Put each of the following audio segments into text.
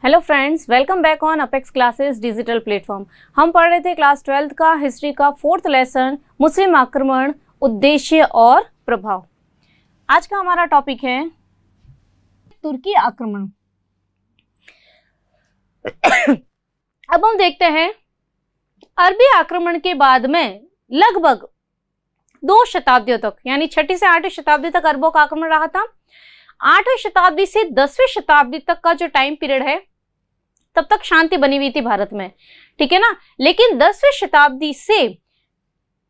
Hello friends, welcome back on apex classes digital platform. हम पढ़ रहे थे क्लास 12th का हिस्ट्री का 4th लेसन, मुस्लिम आक्रमण, उद्देश्य और प्रभाव। आज का हमारा टॉपिक है तुर्की आक्रमण। अब हम देखते हैं अरबी आक्रमण के बाद में लगभग 2 शताब्दियों तक, यानी 6वीं से 8वीं शताब्दी तक अरबों का आक्रमण रहा था। 8वीं शताब्दी से 10वीं शताब्दी तक का जो टाइम पीरियड है, तब तक शांति बनी हुई थी भारत में, ठीक है ना। लेकिन 10वीं शताब्दी से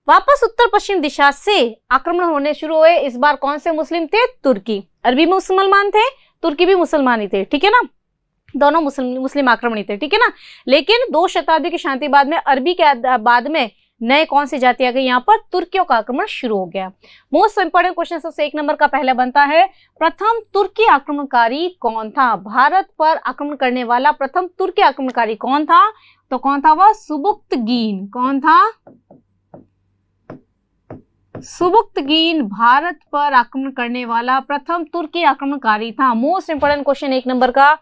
वापस उत्तर पश्चिम दिशा से आक्रमण होने शुरू हुए। इस बार कौन से मुस्लिम थे? तुर्की। अरबी मुसलमान थे, तुर्की भी मुसलमान ही थे, ठीक है ना। दोनों मुस्लिम आक्रमणी थे, ठीक है ना। लेकिन 2 शताब्दी की शांति बाद में अरबी के बाद में नए कौन सी जाति आ गई? यहाँ पर तुर्कियों का आक्रमण शुरू हो गया। मोस्ट इंपोर्टेंट क्वेश्चन सबसे 1 नंबर का पहला बनता है, प्रथम तुर्की आक्रमणकारी कौन था? भारत पर आक्रमण करने वाला प्रथम तुर्की आक्रमणकारी कौन था? तो कौन था वह? सुबुक्तगीन। कौन था? सुबुक्तगीन भारत पर आक्रमण करने वाला प्रथम तुर्की आक्रमणकारी था। मोस्ट इंपोर्टेंट क्वेश्चन 1 नंबर का,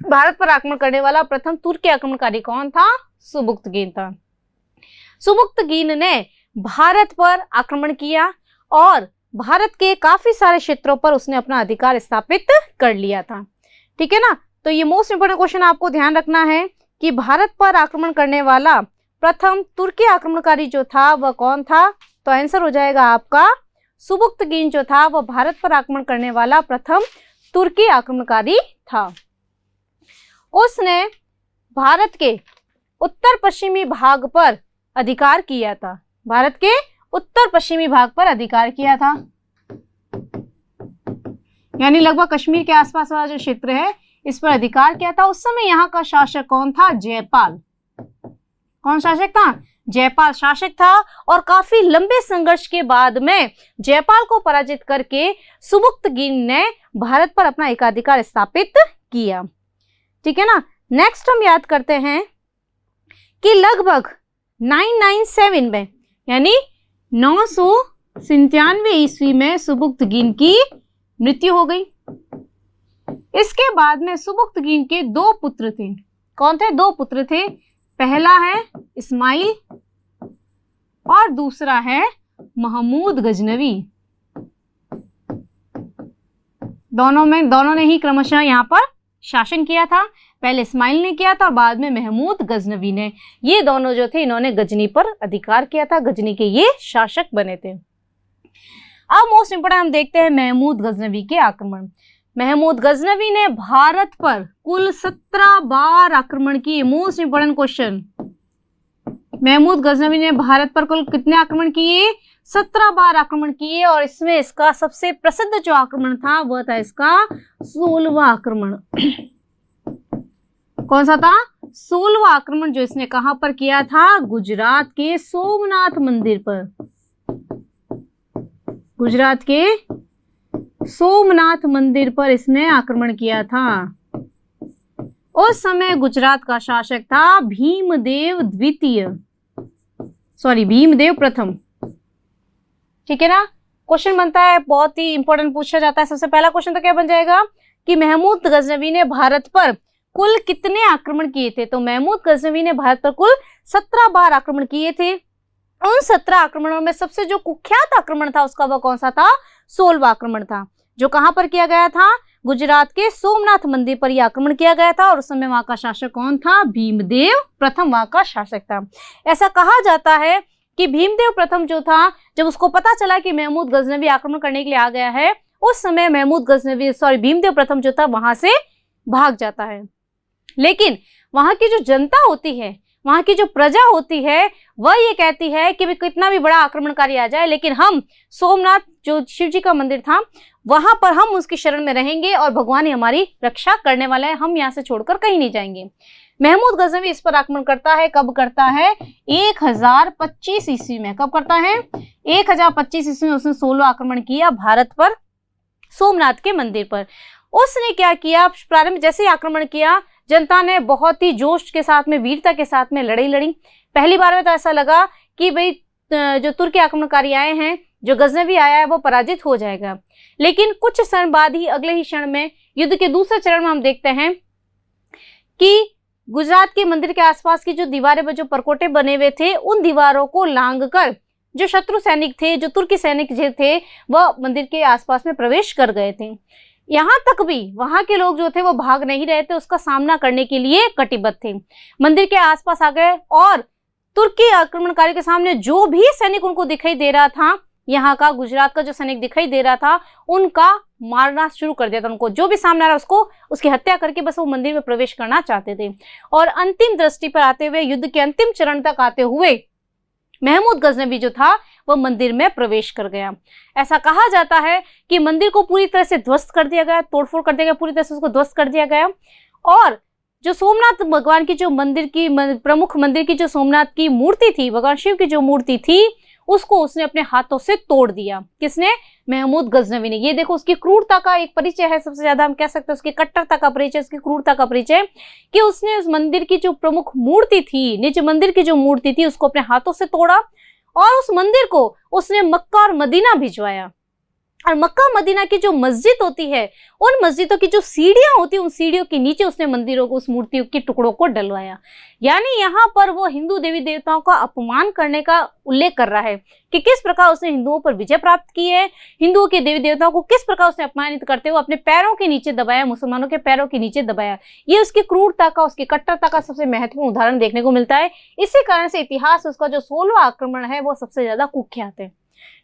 भारत पर आक्रमण करने वाला प्रथम तुर्की आक्रमणकारी कौन था? सुबुक्तगीन था। सुबुक्तगीन ने भारत पर आक्रमण किया और भारत के काफी सारे क्षेत्रों पर उसने अपना अधिकार स्थापित कर लिया था, ठीक है ना। तो ये मोस्ट इंपोर्टेंट क्वेश्चन आपको ध्यान रखना है कि भारत पर आक्रमण करने वाला प्रथम तुर्की आक्रमणकारी जो था वह कौन था? तो आंसर हो जाएगा आपका सुबुक्तगीन जो था वह भारत पर आक्रमण करने वाला प्रथम तुर्की आक्रमणकारी था। उसने भारत के उत्तर पश्चिमी भाग पर अधिकार किया था। भारत के उत्तर पश्चिमी भाग पर अधिकार किया था, यानी लगभग कश्मीर के आसपास वाला जो क्षेत्र है इस पर अधिकार किया था। उस समय यहाँ का शासक कौन था? जयपाल। कौन शासक था? जयपाल शासक था। और काफी लंबे संघर्ष के बाद में जयपाल को पराजित करके सुबुक्तगीन ने भारत पर अपना एकाधिकार स्थापित किया, ठीक है ना। नेक्स्ट हम याद करते हैं कि लगभग 997 में, यानी 997 ईस्वी में सुबुक्तगीन की मृत्यु हो गई। इसके बाद में सुबुक्तगीन के 2 पुत्र थे। कौन थे? 2 पुत्र थे। पहला है इस्माइल और दूसरा है महमूद गजनवी। दोनों ने ही क्रमशः यहाँ पर शासन किया था। पहले इस्माइल ने किया था और बाद में महमूद गजनवी ने। ये दोनों जो थे इन्होंने गजनी पर अधिकार किया था, गजनी के ये शासक बने थे। अब मोस्ट इंपोर्टेंट हम देखते हैं महमूद गजनवी के आक्रमण। महमूद गजनवी ने भारत पर कुल 17 बार आक्रमण किए। Most important question, Mahmud Ghaznavi ने भारत पर कुल कितने आक्रमण किए? 17 बार आक्रमण किए। और इसमें इसका सबसे प्रसिद्ध जो आक्रमण था वह था इसका 16वां आक्रमण। कौन सा था? 16वां आक्रमण, जो इसने कहां पर किया था? गुजरात के सोमनाथ मंदिर पर। गुजरात के सोमनाथ मंदिर पर इसने आक्रमण किया था। उस समय गुजरात का शासक था भीमदेव प्रथम, ठीक है ना। क्वेश्चन बनता है, बहुत ही इंपॉर्टेंट पूछा जाता है। सबसे पहला क्वेश्चन तो क्या बन जाएगा कि महमूद गजनवी ने भारत पर कुल कितने आक्रमण किए थे? तो महमूद गजनवी ने भारत पर कुल 17 बार आक्रमण किए थे। उन 17 आक्रमणों में सबसे जो कुख्यात आक्रमण था उसका वह कौन सा था? 16वां आक्रमण था, जो कहां पर किया गया था? गुजरात के सोमनाथ मंदिर पर यह आक्रमण किया गया था। और उस समय वहां का शासक कौन था? भीमदेव प्रथम वहां का शासक था। ऐसा कहा जाता है कि भीमदेव प्रथम जो था, जब उसको पता चला कि महमूद गजनवी आक्रमण करने के लिए आ गया है, उस समय भीमदेव प्रथम जो था वहां से भाग जाता है। लेकिन वहां की जो जनता होती है, वहां की जो प्रजा होती है, वह ये कहती है कि भाई कितना भी बड़ा आक्रमणकारी आ जाए, लेकिन हम सोमनाथ जो शिव जी का मंदिर था वहां पर हम उसकी शरण में रहेंगे और भगवान ही हमारी रक्षा करने वाला है, हम यहाँ से छोड़कर कहीं नहीं जाएंगे। महमूद गजनवी इस पर आक्रमण करता है। कब करता है? 1025 ईस्वी में। कब करता है? 1025 ईस्वी में उसने 16वां आक्रमण किया भारत पर, सोमनाथ के मंदिर पर। उसने क्या किया? प्रारंभ जैसे ही आक्रमण किया, जनता ने बहुत ही जोश के साथ में, वीरता के साथ में लड़ाई लड़ी। पहली बार में तो ऐसा लगा कि भाई जो तुर्की आक्रमणकारी आए हैं, जो गजनवी आया है, वो पराजित हो जाएगा। लेकिन कुछ क्षण बाद ही, अगले ही क्षण में, युद्ध के दूसरे चरण में हम देखते हैं कि गुजरात के मंदिर के आसपास की जो दीवारें पर जो परकोटे बने हुए थे, उन दीवारों को लांघकर जो शत्रु सैनिक थे, जो तुर्की सैनिक जो थे, वह मंदिर के आसपास में प्रवेश कर गए थे। यहाँ तक भी वहां के लोग जो थे वो भाग नहीं रहे थे, उसका सामना करने के लिए कटिबद्ध थे। मंदिर के आसपास आ गए और तुर्की आक्रमणकारियों के सामने जो भी सैनिक उनको दिखाई दे रहा था, यहाँ का गुजरात का जो सैनिक दिखाई दे रहा था, उनका मारना शुरू कर दिया था। उनको जो भी सामने आ रहा उसको उसकी हत्या करके बस वो मंदिर में प्रवेश करना चाहते थे। और अंतिम दृष्टि पर आते हुए, युद्ध के अंतिम चरण तक आते हुए महमूद गजनवी जो था वह मंदिर में प्रवेश कर गया। ऐसा कहा जाता है कि मंदिर को पूरी तरह से ध्वस्त कर दिया गया, तोड़फोड़ कर दिया गया, पूरी तरह से उसको ध्वस्त कर दिया गया। और जो सोमनाथ भगवान की जो मंदिर की प्रमुख मंदिर की जो सोमनाथ की मूर्ति थी, भगवान शिव की जो मूर्ति थी, उसको उसने अपने हाथों से तोड़ दिया। किसने? महमूद गजनवी ने। ये देखो उसकी क्रूरता का एक परिचय है, सबसे ज्यादा हम कह सकते हैं उसकी कट्टरता का परिचय, उसकी क्रूरता का परिचय, कि उसने उस मंदिर की जो प्रमुख मूर्ति थी, निज मंदिर की जो मूर्ति थी, उसको अपने हाथों से तोड़ा और उस मंदिर को उसने मक्का और मदीना भिजवाया। और मक्का मदीना की जो मस्जिद होती है, उन मस्जिदों की जो सीढ़ियां होती है, उन सीढ़ियों के नीचे उसने मंदिरों को, उस मूर्तियों के टुकड़ों को डलवाया। यानी यहाँ पर वो हिंदू देवी देवताओं का अपमान करने का उल्लेख कर रहा है कि किस प्रकार उसने हिंदुओं पर विजय प्राप्त की है, हिंदुओं के देवी देवताओं को किस प्रकार उसने अपमानित करते हुए अपने पैरों के नीचे दबाया, मुसलमानों के पैरों के नीचे दबाया। ये उसकी क्रूरता का, उसकी कट्टरता का सबसे महत्वपूर्ण उदाहरण देखने को मिलता है। इसी कारण से इतिहास उसका जो 16वां आक्रमण है वो सबसे ज्यादा कुख्यात है।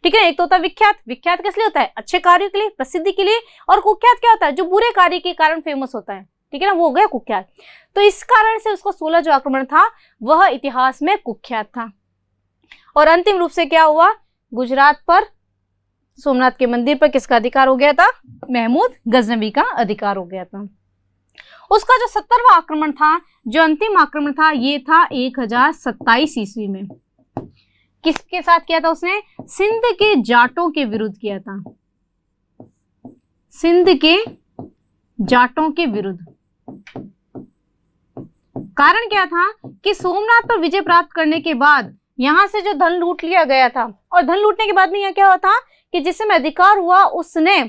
ठीक है, एक तो होता है विख्यात। विख्यात किस लिए होता है? अच्छे कार्यों के लिए, प्रसिद्धि के लिए। और कुख्यात क्या होता है? जो बुरे कार्य के कारण फेमस होता है। ठीक है ना, वो हो गया कुख्यात। तो इस कारण से उसका 16 जो आक्रमण था वह इतिहास में कुख्यात था। और अंतिम रूप से क्या हुआ? गुजरात पर, सोमनाथ के मंदिर पर किसका अधिकार हो गया था? महमूद गजनवी का अधिकार हो गया था। उसका जो 70वां आक्रमण था, जो अंतिम आक्रमण था, ये था 1027 ईस्वी में। किसके साथ किया था उसने? सिंध के जाटों के विरुद्ध किया था। सिंध के जाटों के विरुद्ध। कारण क्या था कि सोमनाथ पर विजय प्राप्त करने के बाद यहां से जो धन लूट लिया गया था, और धन लूटने के बाद में यह क्या हुआ था कि जिस समय अधिकार हुआ उसने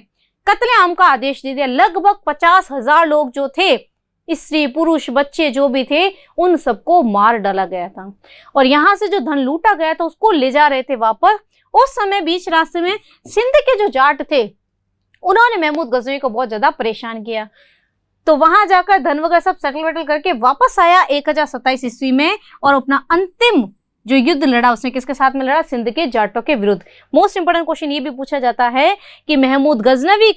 कत्लेआम का आदेश दे दिया। लगभग 50,000 लोग जो थे, स्त्री पुरुष बच्चे जो भी थे, उन सबको मार डाला गया था। और यहाँ से जो धन लूटा गया था उसको ले जा रहे थे वापस। उस समय बीच रास्ते में सिंध के जो जाट थे, उन्होंने महमूद गजनवी को बहुत ज्यादा परेशान किया। तो वहां जाकर धन वगैरह सब सेटल वेटल करके वापस आया 1027 ईस्वी में, और अपना अंतिम जो युद्ध लड़ा उसने किसके साथ में लड़ा? सिंध के जाटों के विरुद्ध। मोस्ट इंपोर्टेंट क्वेश्चन ये भी पूछा जाता है कि महमूद गजनवी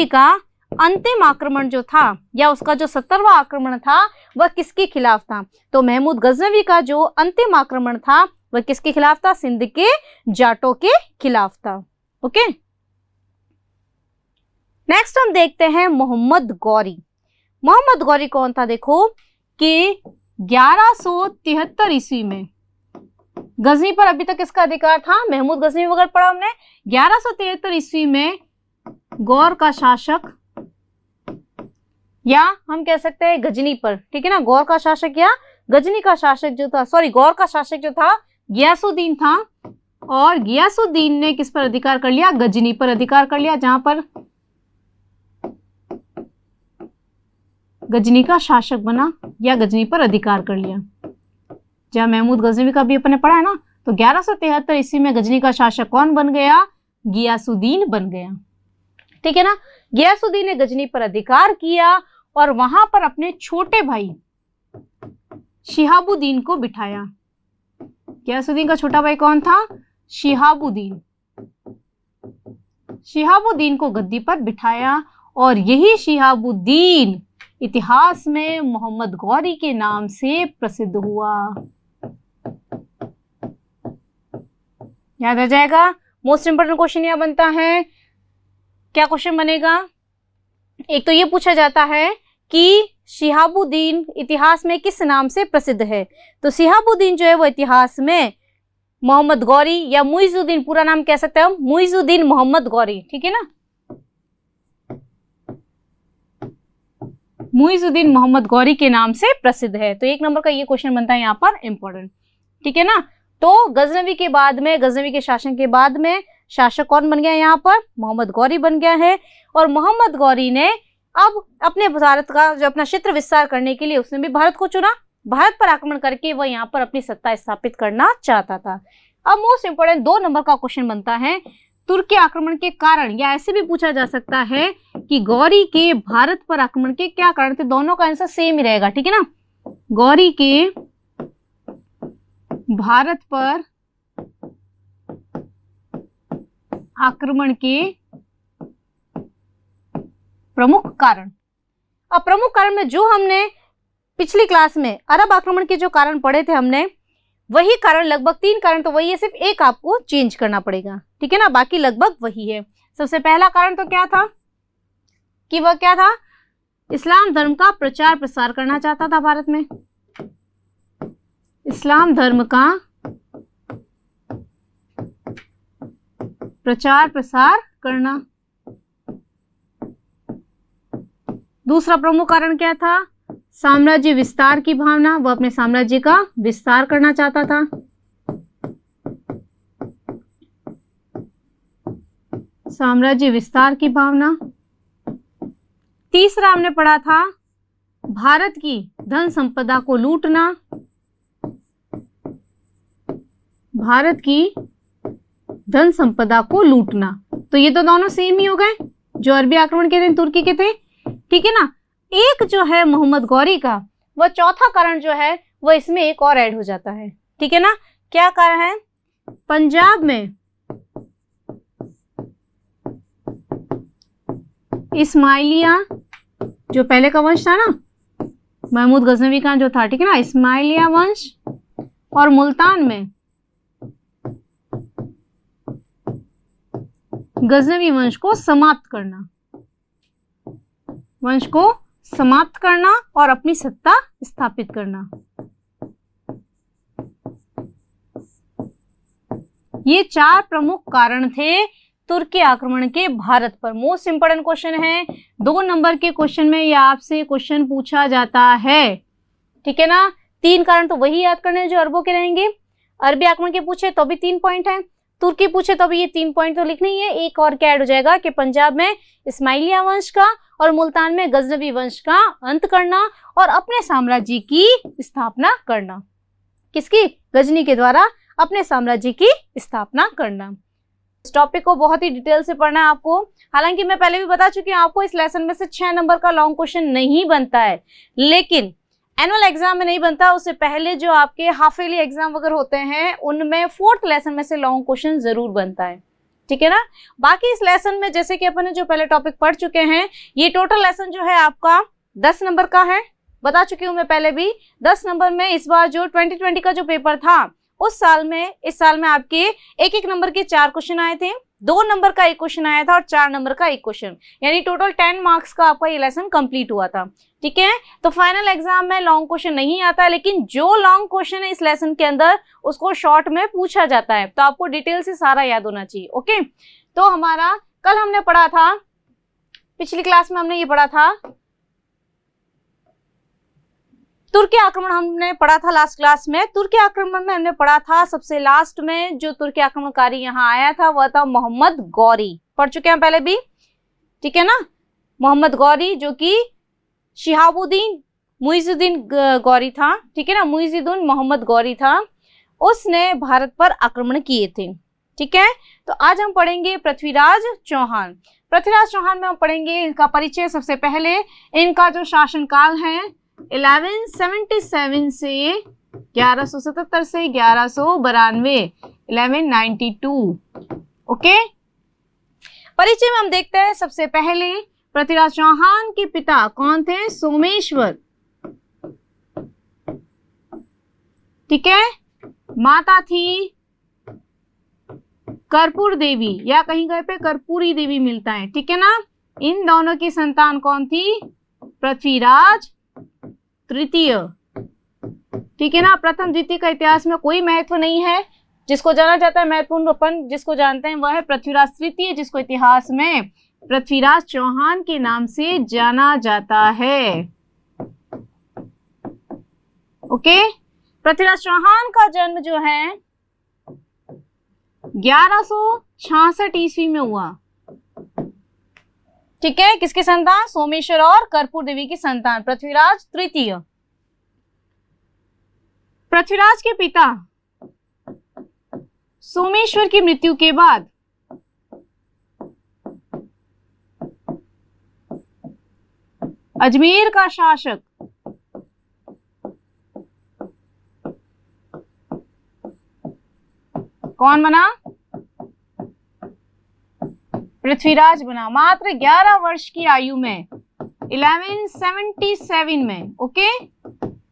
का अंतिम आक्रमण जो था, या उसका जो 70वां आक्रमण था, वह किसके खिलाफ था? तो महमूद गजनवी का जो अंतिम आक्रमण था वह किसके खिलाफ था? सिंध के जाटों के खिलाफ था। ओके, नेक्स्ट हम देखते हैं मोहम्मद गौरी। मोहम्मद गौरी कौन था? देखो कि 1173 ईस्वी में गजनी पर अभी तक किसका अधिकार था? महमूद गजनी वगैरह पढ़ा हमने। 1173 ईस्वी में गौर का शासक, या हम कह सकते हैं गजनी पर, ठीक है ना, गौर का शासक या गजनी का शासक जो था, सॉरी गौर का शासक जो था गियासुद्दीन था। और गियासुद्दीन ने किस पर अधिकार कर लिया? गजनी पर अधिकार कर लिया, जहां पर गजनी का शासक बना या गजनी पर अधिकार कर लिया। जहां महमूद गजनवी का भी अपने पढ़ा है ना, तो 1173 ईस्वी में गजनी का शासक कौन बन गया? गियासुद्दीन बन गया। ठीक है ना, गियासुद्दीन ने गजनी पर अधिकार किया और वहां पर अपने छोटे भाई शिहाबुद्दीन को बिठाया। गियासुद्दीन का छोटा भाई कौन था? शिहाबुद्दीन। शिहाबुद्दीन को गद्दी पर बिठाया, और यही शिहाबुद्दीन इतिहास में मोहम्मद गौरी के नाम से प्रसिद्ध हुआ। याद आ जाएगा। मोस्ट इंपोर्टेंट क्वेश्चन यह बनता है, क्या क्वेश्चन बनेगा? एक तो ये पूछा जाता है कि शिहाबुद्दीन इतिहास में किस नाम से प्रसिद्ध है? तो शिहाबुद्दीन जो है वो इतिहास में मोहम्मद गौरी या मुइजुद्दीन, पूरा नाम कह सकते हैं हम, मुइजुद्दीन मोहम्मद गौरी, ठीक है ना, मुइजुद्दीन मोहम्मद गौरी के नाम से प्रसिद्ध है। तो 1 नंबर का ये क्वेश्चन बनता है यहाँ पर इंपॉर्टेंट। ठीक है ना, तो गजनवी के बाद में, गजनवी के शासन के बाद में शासक कौन बन गया? यहाँ पर मोहम्मद गौरी बन गया है। और मोहम्मद गौरी ने अब अपने भारत का जो अपना क्षेत्र विस्तार करने के लिए उसने भी भारत को चुना। भारत पर आक्रमण करके वह यहाँ पर अपनी सत्ता स्थापित करना चाहता था। अब मोस्ट इंपोर्टेंट 2 नंबर का क्वेश्चन बनता है, तुर्की आक्रमण के कारण, या ऐसे भी पूछा जा सकता है कि गौरी के भारत पर आक्रमण के क्या कारण थे। दोनों का आंसर सेम ही रहेगा, ठीक है ना। गौरी के भारत पर आक्रमण के प्रमुख कारण। अब प्रमुख कारण में जो हमने पिछली क्लास में अरब आक्रमण के जो कारण पढ़े थे हमने, वही कारण, लगभग 3 कारण तो वही है, सिर्फ एक आपको चेंज करना पड़ेगा, ठीक है ना, बाकी लगभग वही है। सबसे पहला कारण तो क्या था कि वह क्या था, इस्लाम धर्म का प्रचार प्रसार करना चाहता था भारत में। इस्लाम धर्म का प्रचार प्रसार करना। दूसरा प्रमुख कारण क्या था, साम्राज्य विस्तार की भावना, वह अपने साम्राज्य का विस्तार करना चाहता था। साम्राज्य विस्तार की भावना। तीसरा हमने पढ़ा था भारत की धन संपदा को लूटना। भारत की धन संपदा को लूटना, तो ये तो दोनों सेम ही हो गए, जो अरबी आक्रमण के थे तुर्की के थे, ठीक है ना। एक जो है मोहम्मद गौरी का, वह चौथा कारण जो है वह इसमें एक और ऐड हो जाता है, ठीक है ना। क्या कारण है, पंजाब में इस्माइलिया, जो पहले का वंश था ना, महमूद गजनवी का जो था, ठीक है ना, इस्माइलिया वंश, और मुल्तान में गजनवी वंश को समाप्त करना, वंश को समाप्त करना और अपनी सत्ता स्थापित करना। ये 4 प्रमुख कारण थे तुर्की आक्रमण के भारत पर। मोस्ट इंपोर्टेंट क्वेश्चन है, 2 नंबर के क्वेश्चन में यह आपसे क्वेश्चन पूछा जाता है, ठीक है ना। 3 कारण तो वही याद करने जो अरबों के रहेंगे। अरबी आक्रमण के पूछे तो भी 3 पॉइंट है, तुर्की पूछे तो भी ये 3 पॉइंट तो लिखने ही है। एक और क्या ऐड हो जाएगा कि पंजाब में इस्माइलिया वंश का और मुल्तान में गजनवी वंश का अंत करना और अपने साम्राज्य की स्थापना करना। किसकी, गजनी के द्वारा अपने साम्राज्य की स्थापना करना। इस टॉपिक को बहुत ही डिटेल से पढ़ना है आपको। हालांकि मैं पहले भी बता चुकी हूँ आपको, इस लेसन में से 6 नंबर का लॉन्ग क्वेश्चन नहीं बनता है, लेकिन एनुअल एग्जाम में नहीं बनता, उससे पहले जो आपके हाफ ईयरली एग्जाम वगैरह होते हैं उनमें 4th लेसन में से लॉन्ग क्वेश्चन जरूर बनता है, ठीक है ना। बाकी इस लेसन में जैसे कि अपन ने जो पहले टॉपिक पढ़ चुके हैं, ये टोटल लेसन जो है आपका 10 नंबर का है, बता चुकी हूँ मैं पहले भी। 10 नंबर में इस बार जो 2020 का जो पेपर था उस साल में, इस साल में आपके 1-1 नंबर के 4 क्वेश्चन आए थे, 2 नंबर का 1 क्वेश्चन आया था और 4 नंबर का 1 क्वेश्चन, यानी टोटल 10 मार्क्स का आपका ये लेसन कंप्लीट हुआ था, ठीक है। तो फाइनल एग्जाम में लॉन्ग क्वेश्चन नहीं आता, लेकिन जो लॉन्ग क्वेश्चन है इस लेसन के अंदर उसको शॉर्ट में पूछा जाता है, तो आपको डिटेल से सारा याद होना चाहिए, ओके। तो हमारा कल हमने पढ़ा था, पिछली क्लास में हमने ये पढ़ा था तुर्की आक्रमण, हमने पढ़ा था लास्ट क्लास में। तुर्की आक्रमण में हमने पढ़ा था सबसे लास्ट में जो तुर्की आक्रमणकारी यहाँ आया था वह था मोहम्मद गौरी, पढ़ चुके हैं पहले भी, ठीक है ना। मोहम्मद गौरी जो कि शिहाबुद्दीन मुइजुद्दीन गौरी था, ठीक है ना, मुइजुद्दीन मोहम्मद गौरी था, उसने भारत पर आक्रमण किए थे, ठीक है। तो आज हम पढ़ेंगे पृथ्वीराज चौहान। पृथ्वीराज चौहान में हम पढ़ेंगे इनका परिचय। सबसे पहले इनका जो शासनकाल है 1177 से 1177 से 1192, 1192, ओके। परिचय में हम देखते हैं सबसे पहले पृथ्वीराज चौहान के पिता कौन थे, सोमेश्वर, ठीक है। माता थी कर्पूर देवी, या कहीं कहीं पे कर्पूरी देवी मिलता है, ठीक है ना। इन दोनों की संतान कौन थी, पृथ्वीराज तृतीय, ठीक है ना। प्रथम द्वितीय का इतिहास में कोई महत्व नहीं है, जिसको जाना जाता है महत्वपूर्ण अपन जिसको जानते हैं वह है पृथ्वीराज तृतीय, जिसको इतिहास में पृथ्वीराज चौहान के नाम से जाना जाता है, ओके। पृथ्वीराज चौहान का जन्म जो है 1166 ईस्वी में हुआ, ठीक है, किसके संतान? सोमेश्वर और कर्पूर देवी की संतान, पृथ्वीराज तृतीय। पृथ्वीराज के पिता सोमेश्वर की मृत्यु के बाद अजमेर का शासक कौन बना? पृथ्वीराज बना, मात्र 11 वर्ष की आयु में, 1177 में। ओके,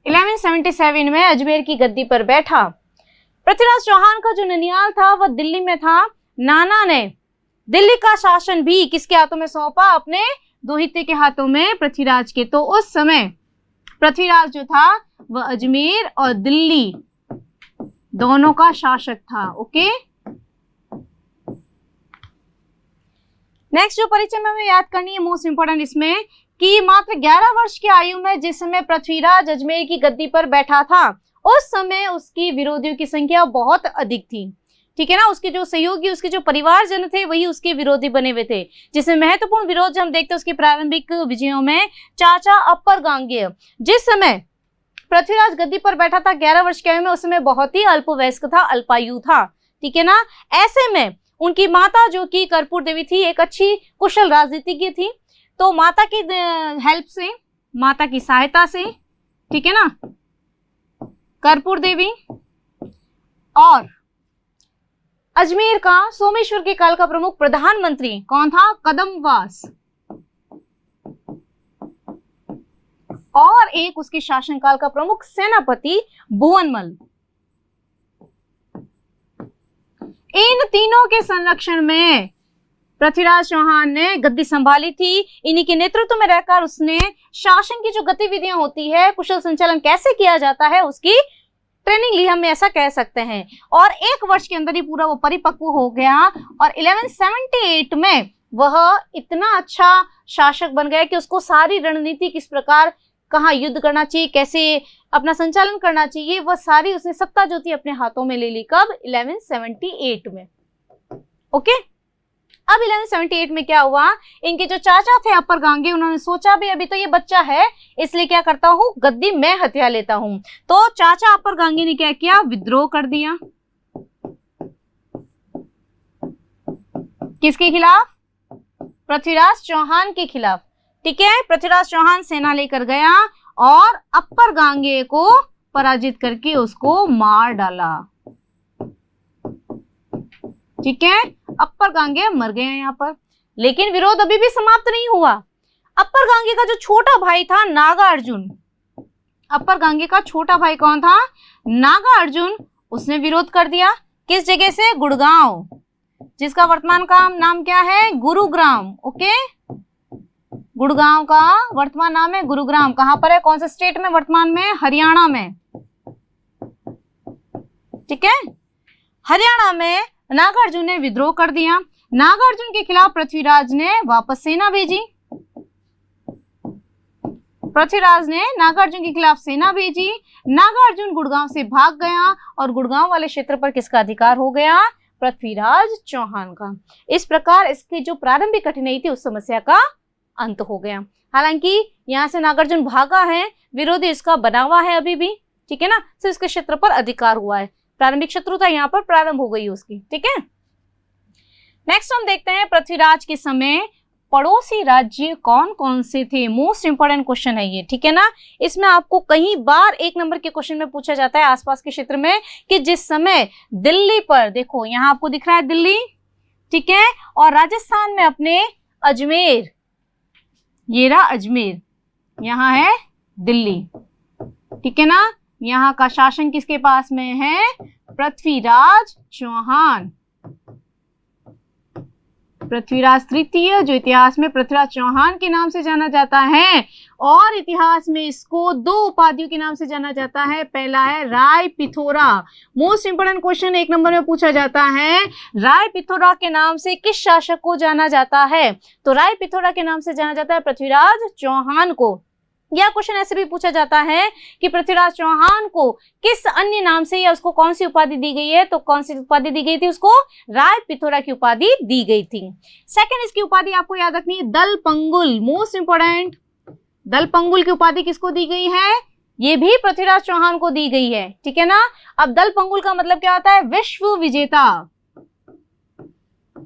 1177 में अजमेर की गद्दी पर बैठा। पृथ्वीराज चौहान का जो ननियाल था वह दिल्ली में था। नाना ने दिल्ली का शासन भी किसके हाथों में सौंपा? अपने दोहिते के हाथों में, पृथ्वीराज के। तो उस समय पृथ्वीराज जो था वह अजमेर और दिल्ली दोनों का शासक था। ओके, नेक्स्ट जो परिचय में हमें याद करनी है मोस्ट इंपोर्टेंट इसमें, कि मात्र 11 वर्ष की आयु में जिस समय पृथ्वीराज अजमेर की गद्दी पर बैठा था, उस समय उसकी विरोधियों की संख्या बहुत अधिक थी। ठीक है ना, उसके जो सहयोगी, उसके जो परिवारजन थे, वही उसके विरोधी बने हुए थे। जिसमें महत्वपूर्ण विरोध जो हम देखते हैं उसकी प्रारंभिक विजयों में, चाचा अपर गांगेय जिस समय पृथ्वीराज गद्दी पर बैठा था 11 वर्ष की आयु में, उस समय बहुत ही अल्पवयस्क था, अल्पायु था। ठीक है ना, ऐसे में उनकी माता जो कि कर्पूर देवी थी, एक अच्छी कुशल राजनीतिज्ञ थी। तो माता की हेल्प से, माता की सहायता से, ठीक है ना, कर्पूर देवी और अजमेर का सोमेश्वर के काल का प्रमुख प्रधानमंत्री कौन था? कदमवास, और एक उसके शासनकाल का प्रमुख सेनापति भुवनमल। इन तीनों के संरक्षण में पृथ्वीराज चौहान ने गद्दी संभाली थी। इन्हीं के नेतृत्व में रहकर उसने शासन की जो गतिविधियां होती है, कुशल संचालन कैसे किया जाता है, उसकी ट्रेनिंग ली, हम ऐसा कह सकते हैं। और 1 वर्ष के अंदर ही पूरा वो परिपक्व हो गया और 1178 में वह इतना अच्छा शासक बन गया कि उसको सारी रणनीति किस प्रकार, कहाँ युद्ध करना चाहिए, कैसे अपना संचालन करना चाहिए, वह सारी उसने सत्ता जो थी अपने हाथों में ले ली। कब? 1178 में। ओके, अब 1178 में क्या हुआ, इनके जो चाचा थे अपर गांगे, उन्होंने सोचा भी अभी तो ये बच्चा है, इसलिए क्या करता हूं, गद्दी मैं हथिया लेता हूं। तो चाचा अपर गांगे ने क्या किया? विद्रोह कर दिया। किसके खिलाफ? पृथ्वीराज चौहान के खिलाफ। ठीक है, पृथ्वीराज चौहान सेना लेकर गया और अपर गांगे को पराजित करके उसको मार डाला। ठीक है, अपर गांगे मर गए हैं यहाँ पर। लेकिन विरोध अभी भी समाप्त नहीं हुआ। अपर गांगे का जो छोटा भाई था नागार्जुन, अपर गांगे का छोटा भाई कौन था? नागार्जुन, उसने विरोध कर दिया। किस जगह से? गुड़गांव, जिसका वर्तमान का नाम क्या है? गुरुग्राम। ओके, गुड़गांव का वर्तमान नाम है गुरुग्राम। कहां पर है? कौन से स्टेट में वर्तमान में? हरियाणा में। ठीक है, हरियाणा में नागार्जुन ने विद्रोह कर दिया। नागार्जुन के खिलाफ पृथ्वीराज ने वापस सेना भेजी। पृथ्वीराज ने नागार्जुन के खिलाफ सेना भेजी। नागार्जुन गुड़गांव से भाग गया और गुड़गांव वाले क्षेत्र पर किसका अधिकार हो गया? पृथ्वीराज चौहान का। इस प्रकार इसकी जो प्रारंभिक कठिनाई थी उस समस्या का अंत हो गया। हालांकि यहां से नागार्जुन भागा है, विरोधी इसका बना हुआ है अभी भी। ठीक है ना, सिर्फ इसके क्षेत्र पर अधिकार हुआ है। प्रारंभिक शत्रुता यहाँ पर प्रारंभ हो गई उसकी। ठीक है, नेक्स्ट हम देखते हैं पृथ्वीराज के समय पड़ोसी राज्य कौन कौन से थे। मोस्ट इंपोर्टेंट क्वेश्चन है ये। ठीक है ना, इसमें आपको कई बार 1 नंबर के क्वेश्चन में पूछा जाता है आसपास के क्षेत्र में, कि जिस समय दिल्ली पर, देखो यहाँ आपको दिख रहा है दिल्ली, ठीक है, और राजस्थान में अपने अजमेर, ये रहा अजमेर, यहाँ है दिल्ली। ठीक है ना, यहाँ का शासन किसके पास में है? पृथ्वीराज चौहान, पृथ्वीराज तृतीय, जो इतिहास में पृथ्वीराज चौहान के नाम से जाना जाता है, और इतिहास में इसको 2 उपाधियों के नाम से जाना जाता है। पहला है Rai Pithora. Most important question 1 number में पूछा जाता है, राय पिथोरा के नाम से किस शासक को जाना जाता है? तो राय पिथोरा के नाम से जाना जाता है पृथ्वीराज चौहान को। या क्वेश्चन ऐसे भी पूछा जाता है कि पृथ्वीराज चौहान को किस अन्य नाम से या उसको कौन सी उपाधि दी गई है, तो कौन सी उपाधि दी गई थी, उसको राय पिथौरा की उपाधि दी गई थी। सेकंड इसकी उपाधि आपको याद रखनी है दल पंगुल, मोस्ट इंपोर्टेंट। दल पंगुल की उपाधि किसको दी गई है, ये भी पृथ्वीराज चौहान को दी गई है, ठीक है ना। अब दल पंगुल का मतलब क्या होता है, विश्व विजेता।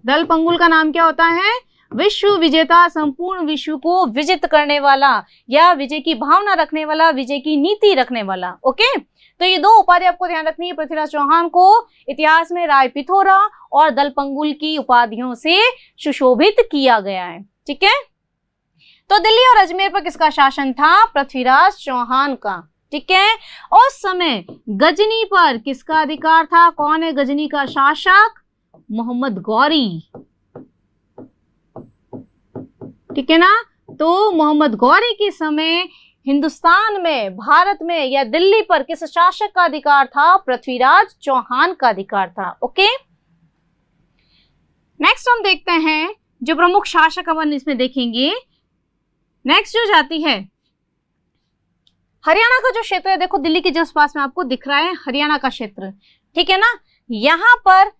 दल पंगुल का नाम क्या होता है, विश्व विजेता, संपूर्ण विश्व को विजित करने वाला या विजय की भावना रखने वाला, विजय की नीति रखने वाला। ओके, तो ये दो उपाधि आपको ध्यान रखनी है। पृथ्वीराज चौहान को इतिहास में राय पिथौरा और दल पंगुल की उपाधियों से सुशोभित किया गया है, ठीक है। तो दिल्ली और अजमेर पर किसका शासन था, पृथ्वीराज चौहान का, ठीक है। उस समय गजनी पर किसका अधिकार था, कौन है गजनी का शासक, मोहम्मद गौरी, ठीक है ना। तो मोहम्मद गौरी के समय हिंदुस्तान में, भारत में या दिल्ली पर किस शासक का अधिकार था, पृथ्वीराज चौहान का अधिकार था। ओके, नेक्स्ट हम देखते हैं जो प्रमुख शासक अपन इसमें देखेंगे। नेक्स्ट जो जाती है हरियाणा का जो क्षेत्र है, देखो दिल्ली के जस्ट पास में आपको दिख रहा है हरियाणा का क्षेत्र, ठीक है ना। यहां पर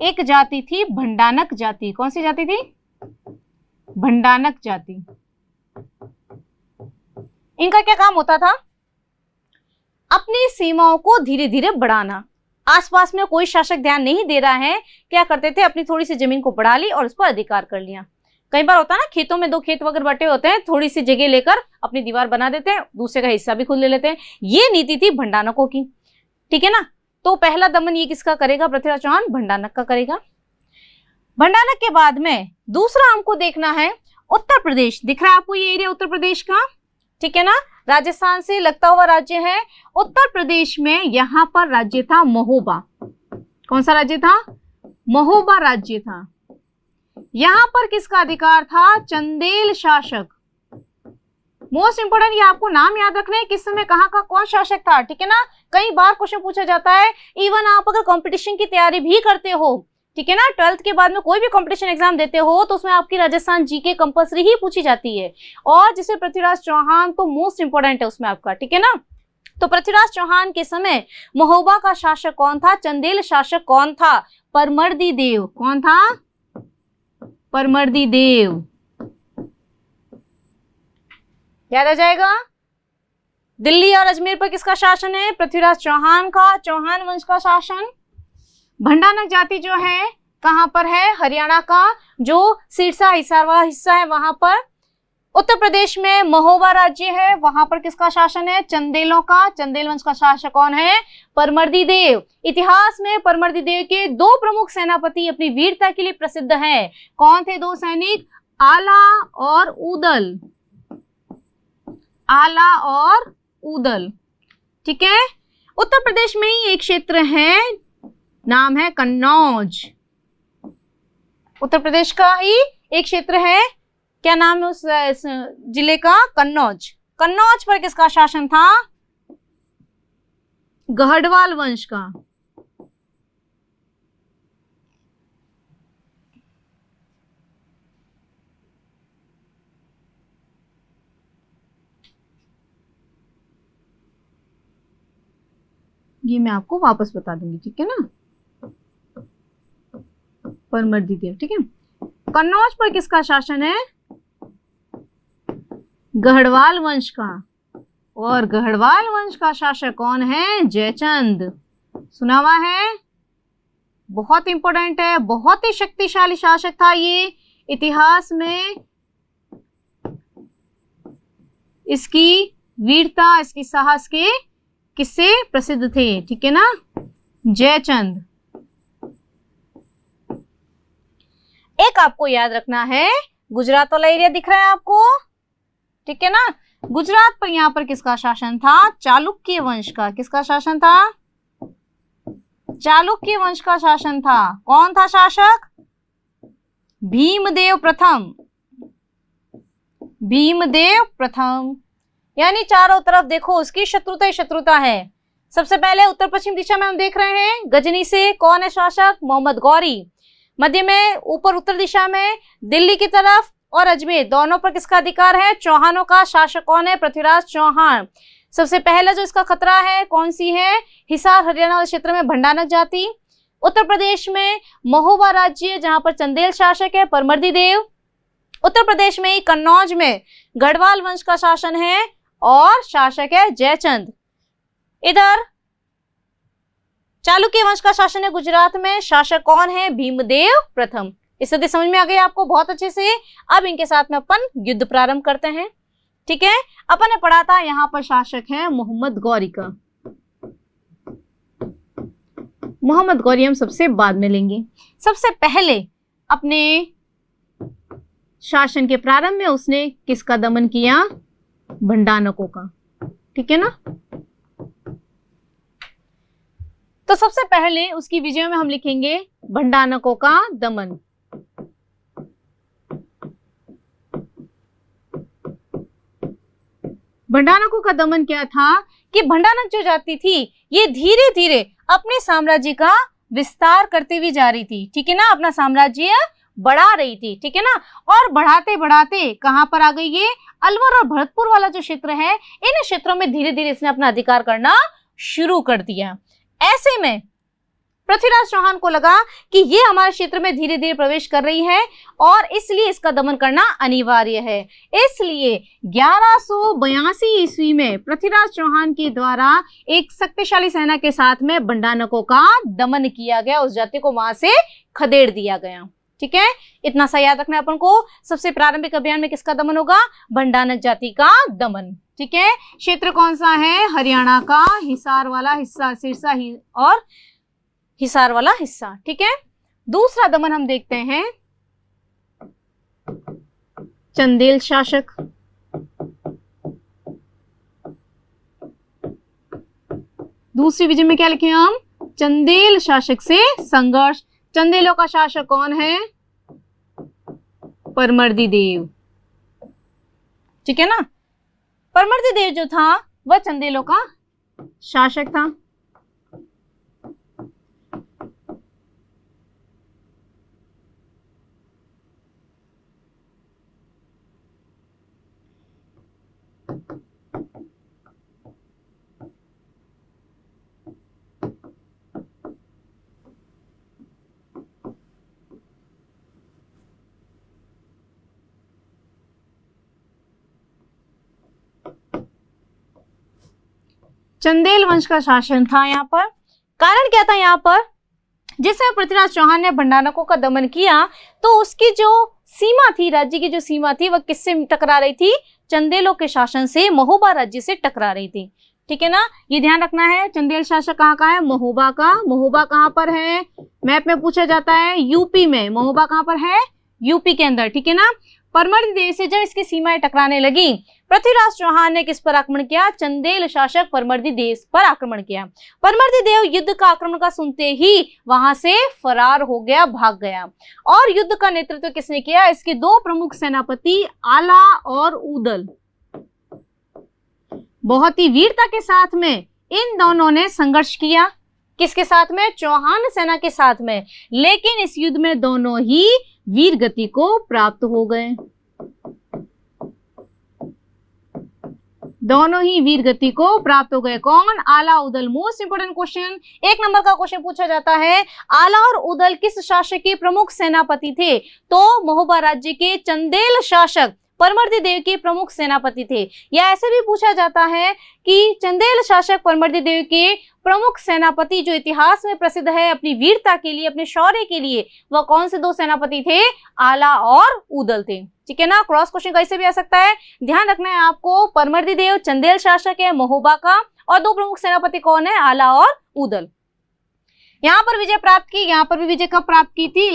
एक जाति थी भंडानक जाति। कौन सी जाति थी, भंडानक जाति। इनका क्या काम होता था, अपनी सीमाओं को धीरे धीरे बढ़ाना। आसपास में कोई शासक ध्यान नहीं दे रहा है, क्या करते थे, अपनी थोड़ी सी जमीन को बढ़ा ली और उस पर अधिकार कर लिया। कई बार होता है ना, खेतों में दो खेत वगैरह बटे होते हैं, थोड़ी सी जगह लेकर अपनी दीवार बना देते हैं, दूसरे का हिस्सा भी खुद ले लेते हैं। ये नीति थी भंडानकों की, ठीक है ना। तो पहला दमन ये किसका करेगा, पृथ्वीराज चौहान भंडानक का करेगा। भंडानक के बाद में दूसरा हमको देखना है उत्तर प्रदेश। दिख रहा है आपको ये एरिया उत्तर प्रदेश का, ठीक है ना। राजस्थान से लगता हुआ राज्य है। उत्तर प्रदेश में यहां पर राज्य था महोबा। कौन सा राज्य था, महोबा राज्य था। यहां पर किसका अधिकार था, चंदेल शासक। मोस्ट इंपोर्टेंट ये आपको नाम याद रखना है, किस समय कहाँ का कौन शासक था, ठीक है ना। कई बार क्वेश्चन पूछा जाता है, इवन आप अगर कंपटीशन की तैयारी भी करते हो, ठीक है ना, 12th के बाद में कोई भी कंपटीशन एग्जाम देते हो तो उसमें आपकी राजस्थान जीके कंपलसरी ही पूछी जाती है, और जिसमें पृथ्वीराज चौहान तो मोस्ट इंपोर्टेंट है उसमें आपका, ठीक है ना। तो पृथ्वीराज चौहान के समय महोबा का शासक कौन था, चंदेल शासक कौन था, परमर्दी देव। कौन था, परमर्दी देव। याद आ जाएगा। दिल्ली और अजमेर पर किसका शासन है, पृथ्वीराज चौहान का, चौहान वंश का शासन। भंडानक जाति जो है कहां पर है, हरियाणा का जो सिरसा हिसार वाला हिस्सा है वहां पर। उत्तर प्रदेश में महोबा राज्य है, वहां पर किसका शासन है, चंदेलों का। चंदेल वंश का शासक कौन है, परमर्दी देव। इतिहास में परमर्दी देव के दो प्रमुख सेनापति अपनी वीरता के लिए प्रसिद्ध हैं। कौन थे दो सैनिक, आला और उदल। आला और उदल, ठीक है। उत्तर प्रदेश में ही एक क्षेत्र है, नाम है कन्नौज। उत्तर प्रदेश का ही एक क्षेत्र है, क्या नाम है उस जिले का, कन्नौज। कन्नौज पर किसका शासन था, गढ़वाल वंश का। ये मैं आपको वापस बता दूंगी, ठीक है ना, परमर्दी देव, ठीक है। कन्नौज पर किसका शासन है, गढ़वाल वंश का। और गढ़वाल वंश का शासक कौन है, जयचंद। सुना हुआ है, बहुत इंपॉर्टेंट है, बहुत ही शक्तिशाली शासक था ये। इतिहास में इसकी वीरता, इसकी साहस के किससे प्रसिद्ध थे, ठीक है ना, जयचंद। एक आपको याद रखना है, गुजरात वाला एरिया दिख रहा है आपको, ठीक है ना। गुजरात पर यहाँ पर किसका शासन था, चालुक्य वंश का। किसका शासन था, चालुक्य वंश का शासन था। कौन था शासक, भीमदेव प्रथम। भीमदेव प्रथम, यानी चारों तरफ देखो उसकी शत्रुता ही शत्रुता है। सबसे पहले उत्तर पश्चिम दिशा में हम देख रहे हैं, गजनी से कौन है शासक, मोहम्मद गौरी। मध्य में ऊपर उत्तर दिशा में दिल्ली की तरफ और अजमेर दोनों पर किसका अधिकार है? चौहानों का। शासक कौन है? पृथ्वीराज चौहान। सबसे पहला जो इसका खतरा है कौन सी है? हिसार हरियाणा वाले क्षेत्र में भंडानक जाति। उत्तर प्रदेश में महोबा राज्य जहां पर चंदेल शासक है परमर्दी देव। उत्तर प्रदेश में ही कन्नौज में गढ़वाल वंश का शासन है और शासक है जयचंद। इधर चालुक्य वंश का शासन है गुजरात में, शासक कौन है? भीमदेव प्रथम। इस सदी समझ में आ गई आपको बहुत अच्छे से। अब इनके साथ में अपन युद्ध प्रारंभ करते हैं। ठीक है, अपन ने पढ़ा था यहाँ पर शासक है मोहम्मद गौरी का। मोहम्मद गौरी हम सबसे बाद में लेंगे। सबसे पहले अपने शासन के प्रारंभ में उसने किसका दमन किया? भंडानकों का। ठीक है ना। तो सबसे पहले उसकी विजय में हम लिखेंगे भंडानकों का दमन। भंडानकों का दमन क्या था कि भंडानक जो जाति थी ये धीरे धीरे अपने साम्राज्य का विस्तार करते हुए जा रही थी। ठीक है ना, अपना साम्राज्य बढ़ा रही थी। ठीक है ना, और बढ़ाते बढ़ाते कहां पर आ गई? ये अलवर और भरतपुर वाला जो क्षेत्र है, इन क्षेत्रों में धीरे धीरे इसने अपना अधिकार करना शुरू कर दिया। ऐसे में पृथ्वीराज चौहान को लगा कि ये हमारे क्षेत्र में धीरे धीरे प्रवेश कर रही है और इसलिए इसका दमन करना अनिवार्य है। इसलिए 1182 ईस्वी में पृथ्वीराज चौहान के द्वारा एक शक्तिशाली सेना के साथ में भंडानकों का दमन किया गया, उस जाति को वहां से खदेड़ दिया गया। ठीक है, इतना सा याद रखना है अपन को। सबसे प्रारंभिक अभियान में किसका दमन होगा? भंडानक जाति का दमन। ठीक है, क्षेत्र कौन सा है? हरियाणा का हिसार वाला हिस्सा, सिरसा और हिसार वाला हिस्सा। ठीक है, दूसरा दमन हम देखते हैं चंदेल शासक। दूसरी विजय में क्या लिखे हम? चंदेल शासक से संघर्ष। चंदेलों का शासक कौन है? परमर्दी देव। ठीक है ना, परमर्दी देव जो था वह चंदेलों का शासक था। चंदेल वंश का शासन था यहाँ पर। कारण क्या था यहाँ पर? जिस समय पृथ्वीराज चौहान ने भंडानकों का दमन किया तो उसकी जो सीमा थी, राज्य की जो सीमा थी, वह किससे टकरा रही थी? चंदेलों के शासन से, महोबा राज्य से टकरा रही थी। ठीक है ना, ये ध्यान रखना है। चंदेल शासक कहाँ का है? महोबा का। महोबा कहाँ पर है? मैप में पूछा जाता है, यूपी में। महोबा कहाँ पर है? यूपी के अंदर। ठीक है ना, परमर्दी देव से जब इसकी सीमाएं टकराने लगी, पृथ्वीराज चौहान ने किस पर आक्रमण किया? चंदेल शासक परमर्दी देव पर आक्रमण किया। परमर्दी देव युद्ध का आक्रमण का सुनते ही वहां से फरार हो गया, भाग गया। और युद्ध का नेतृत्व किसने किया? इसके दो प्रमुख सेनापति आला और उदल, बहुत ही वीरता के साथ में इन दोनों ने संघर्ष किया। किसके साथ में? चौहान सेना के साथ में। लेकिन इस युद्ध में दोनों ही वीर गति को प्राप्त हो गए। दोनों ही वीर गति को प्राप्त हो गए। कौन? आला Udal. Most important question, 1 number का क्वेश्चन पूछा जाता है, आला और उदल किस शासक के प्रमुख सेनापति थे? तो महोबा राज्य के चंदेल शासक परमर्दी देव के प्रमुख सेनापति थे। या ऐसे भी पूछा जाता है कि चंदेल शासक परमर्दी देव के प्रमुख सेनापति जो इतिहास में प्रसिद्ध है अपनी वीरता के लिए, अपने शौर्य के लिए, वह कौन से दो सेनापति थे? आला और उदल थे। ठीक है ना, क्रॉस क्वेश्चन कैसे भी आ सकता है। ध्यान रखना है आपको, परमर्दी देव चंदेल शासक है महोबा का, और दो प्रमुख सेनापति कौन है? आला और उदल। यहाँ पर विजय प्राप्त की, यहाँ पर भी विजय कब प्राप्त की थी?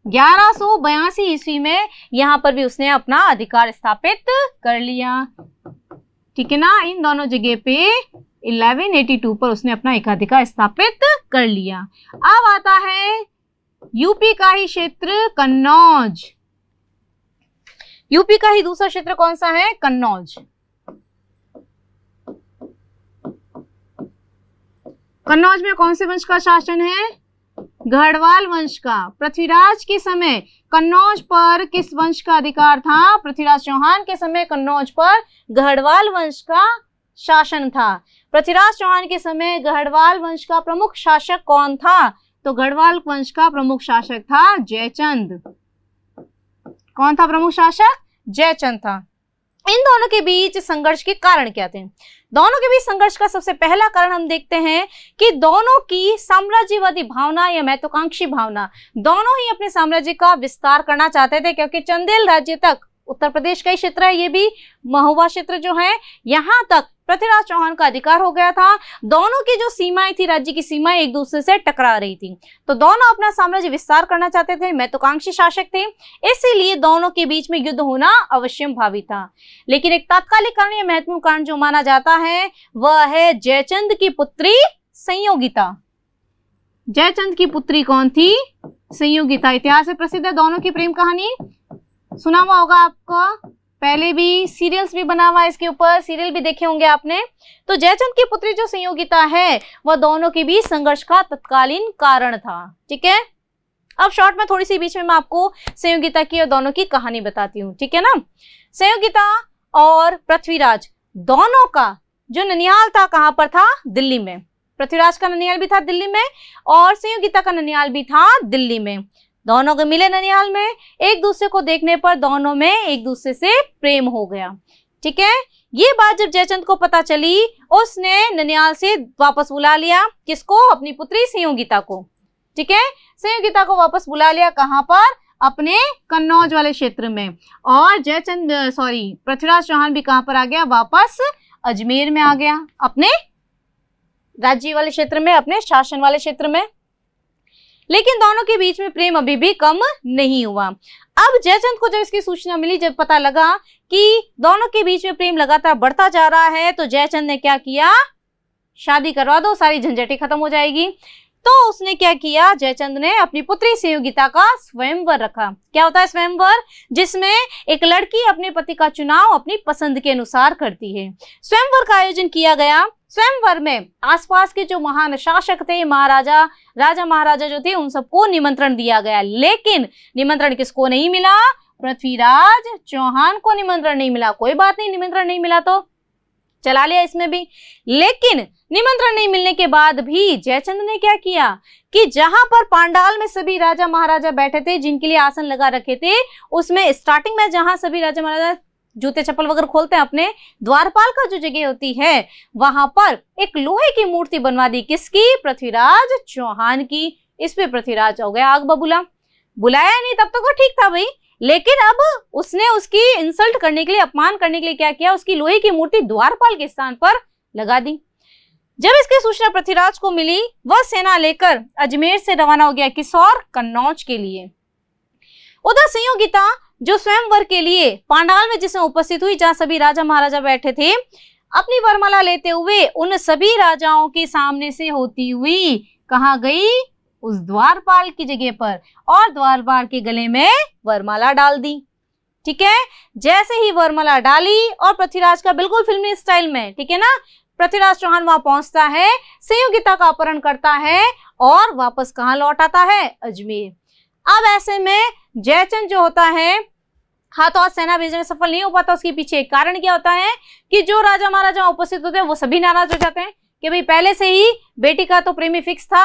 1182 ईस्वी में यहाँ पर भी उसने अपना अधिकार स्थापित कर लिया। ठीक है ना, इन दोनों जगह पे 1182 पर उसने अपना एकाधिकार स्थापित कर लिया। अब आता है यूपी का ही क्षेत्र कन्नौज। यूपी का ही दूसरा क्षेत्र कौन सा है? कन्नौज। कन्नौज में कौन से वंश का शासन है? गढ़वाल वंश का। पृथ्वीराज के समय कन्नौज पर किस वंश का अधिकार था? पृथ्वीराज चौहान के समय कन्नौज पर गढ़वाल वंश का शासन था। पृथ्वीराज चौहान के समय गढ़वाल वंश का प्रमुख शासक कौन था? तो गढ़वाल वंश का प्रमुख शासक था जयचंद। कौन था प्रमुख शासक? जयचंद था। इन दोनों के बीच संघर्ष के कारण क्या थे? दोनों के बीच संघर्ष का सबसे पहला कारण हम देखते हैं कि दोनों की साम्राज्यवादी भावना या महत्वाकांक्षी भावना, दोनों ही अपने साम्राज्य का विस्तार करना चाहते थे, क्योंकि चंदेल राज्य तक, उत्तर प्रदेश का ही क्षेत्र है, ये भी महुआ क्षेत्र जो है, यहाँ तक पृथ्वीराज चौहान का अधिकार हो गया था। दोनों की जो सीमाएं थी, राज्य की सीमाएं एक दूसरे से टकरा रही थी, तो दोनों अपना साम्राज्य विस्तार करना चाहते थे, महत्वाकांक्षी शासक थे, इसीलिए दोनों के बीच में युद्ध होना अवश्यम भावी था। लेकिन एक तात्कालिक कारण या महत्वपूर्ण कारण जो माना जाता है वह है जयचंद की पुत्री संयोगिता। जयचंद की पुत्री कौन थी? संयोगिता। इतिहास से प्रसिद्ध है दोनों की प्रेम कहानी, सुना हुआ होगा आपको, पहले भी सीरियल्स भी बना हुआ है इसके ऊपर, सीरियल भी देखे होंगे आपने। तो जयचंद की पुत्री जो संयोगिता है वह दोनों के बीच संघर्ष का तत्कालीन कारण था। ठीक है, अब शॉर्ट में थोड़ी सी बीच में मैं आपको संयोगिता की और दोनों की कहानी बताती हूँ। ठीक है ना। संयोगिता और पृथ्वीराज दोनों का जो ननिहाल था कहाँ पर था? दिल्ली में। पृथ्वीराज का ननिहाल भी था दिल्ली में और संयोगिता का ननिहाल भी था दिल्ली में। दोनों को मिले ननिहाल में, एक दूसरे को देखने पर दोनों में एक दूसरे से प्रेम हो गया। ठीक है, ये बात जब जयचंद को पता चली, उसने ननिहाल से वापस बुला लिया, किसको? अपनी पुत्री संयोगिता को। ठीक है, संयोगिता को वापस बुला लिया, कहाँ पर? अपने कन्नौज वाले क्षेत्र में। और पृथ्वीराज चौहान भी कहाँ पर आ गया? वापस अजमेर में आ गया, अपने राज्य वाले क्षेत्र में, अपने शासन वाले क्षेत्र में। लेकिन दोनों के बीच में प्रेम अभी भी कम नहीं हुआ। अब जयचंद को जब इसकी सूचना मिली, जब पता लगा कि दोनों के बीच में प्रेम लगातार बढ़ता जा रहा है, तो जयचंद ने क्या किया? शादी करवा दो, सारी झंझटें खत्म हो जाएगी। तो उसने क्या किया? जयचंद ने अपनी पुत्री संयोगिता का स्वयंवर रखा। क्या होता है स्वयंवर? जिसमें एक लड़की अपने पति का चुनाव अपनी पसंद के अनुसार करती है। स्वयंवर का आयोजन किया गया। स्वयंवर में आसपास के जो महान शासक थे, महाराजा, राजा महाराजा जो थे, उन सबको निमंत्रण दिया गया। लेकिन निमंत्रण किसको नहीं मिला? पृथ्वीराज चौहान को निमंत्रण नहीं मिला। कोई बात नहीं, निमंत्रण नहीं मिला तो चला लिया इसमें भी। लेकिन निमंत्रण नहीं मिलने के बाद भी जयचंद ने क्या किया कि जहां पर पांडाल में सभी राजा महाराजा बैठे थे, जिनके लिए आसन लगा रखे थे, उसमें स्टार्टिंग में जहां सभी राजा महाराजा जूते चप्पल वगैरह खोलते हैं, अपने द्वारपाल का जो जगह होती है, वहां पर एक लोहे की मूर्ति बनवा दी। किसकी? पृथ्वीराज चौहान की। इस पे पृथ्वीराज हो गया आग बबूला। बुलाया नहीं तब तक तो ठीक था भाई, लेकिन अब उसने उसकी इंसल्ट करने के लिए, अपमान करने के लिए क्या किया? उसकी लोहे की मूर्ति द्वारपाल के स्थान पर लगा दी। जब इसकी सूचना पृथ्वीराज को मिली, वह सेना लेकर अजमेर से रवाना हो गया, किस और? कन्नौज के लिए। उधर संयोगिता जो स्वयंवर के लिए पांडाल में जिसमें उपस्थित हुई, जहां सभी राजा महाराजा बैठे थे, अपनी वरमाला लेते हुए उन सभी राजाओं के सामने से होती हुई कहाँ गई? उस द्वारपाल की जगह पर, और द्वारपाल के गले में वरमाला डाल दी। ठीक है, जैसे ही वरमाला डाली और पृथ्वीराज का बिल्कुल फिल्मी स्टाइल में, ठीक है ना, पृथ्वीराज चौहान वहां पहुंचता है, संयोगिता का अपहरण करता है और वापस कहाँ लौट आता है? अजमेर। अब ऐसे में जयचंद जो होता है हाथों हाथ सेना भेजने में सफल नहीं हो पाता। उसके पीछे एक कारण क्या होता है कि जो राजा महाराजा उपस्थित होते हैं वो सभी नाराज हो जाते हैं कि भाई पहले से ही बेटी का तो प्रेमी फिक्स था,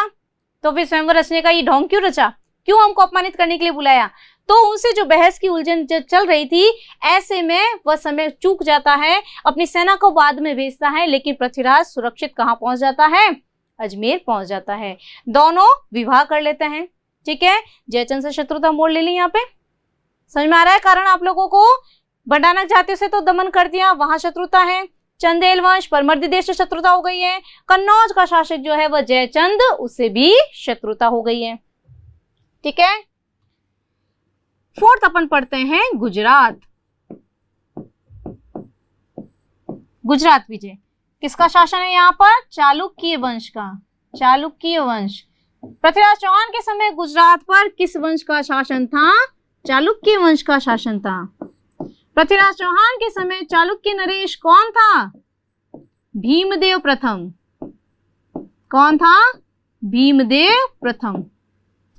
तो फिर स्वयंवर रचने का ये ढोंग क्यों रचा, क्यों हमको अपमानित करने के लिए बुलाया। तो उनसे जो बहस की उलझन जो चल रही थी, ऐसे में वह समय चूक जाता है, अपनी सेना को बाद में भेजता है, लेकिन पृथ्वीराज सुरक्षित कहाँ पहुंच जाता है? अजमेर पहुंच जाता है। दोनों विवाह कर लेते हैं। ठीक है, जयचंद से शत्रुता मोड़ ले ली। यहाँ पे समझ में आ रहा है कारण आप लोगों को? बंडानक जातियों से तो दमन कर दिया, वहां शत्रुता है। चंदेल वंश परमर्दी देश से शत्रुता हो गई है। कन्नौज का शासक जो है वह जयचंद, उससे भी शत्रुता हो गई है। ठीक है, फोर्थ अपन पढ़ते हैं गुजरात। गुजरात विजय किसका शासन है यहाँ पर? चालुक्य वंश का। चालुक्य वंश। पृथ्वीराज चौहान के समय गुजरात पर किस वंश का शासन था? चालुक्य वंश का शासन था। पृथ्वीराज चौहान के समय चालुक्य नरेश कौन था? भीमदेव प्रथम। कौन था? भीमदेव प्रथम।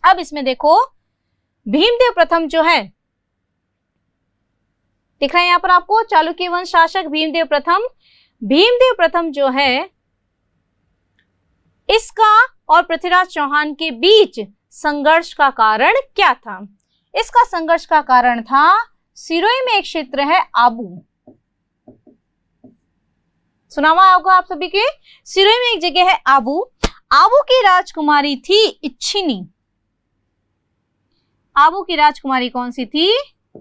अब इसमें देखो भीमदेव प्रथम जो है, दिख रहा है यहाँ पर आपको, चालुक्य वंश शासक भीमदेव प्रथम। भीमदेव प्रथम जो है इसका और पृथ्वीराज चौहान के बीच संघर्ष का कारण क्या था? इसका संघर्ष का कारण था, सिरोही में एक क्षेत्र है आबू, सुना हुआ होगा आप सभी के, सिरोही में एक जगह है आबू। आबू की राजकुमारी थी इच्छिनी। आबू की राजकुमारी कौन सी थी?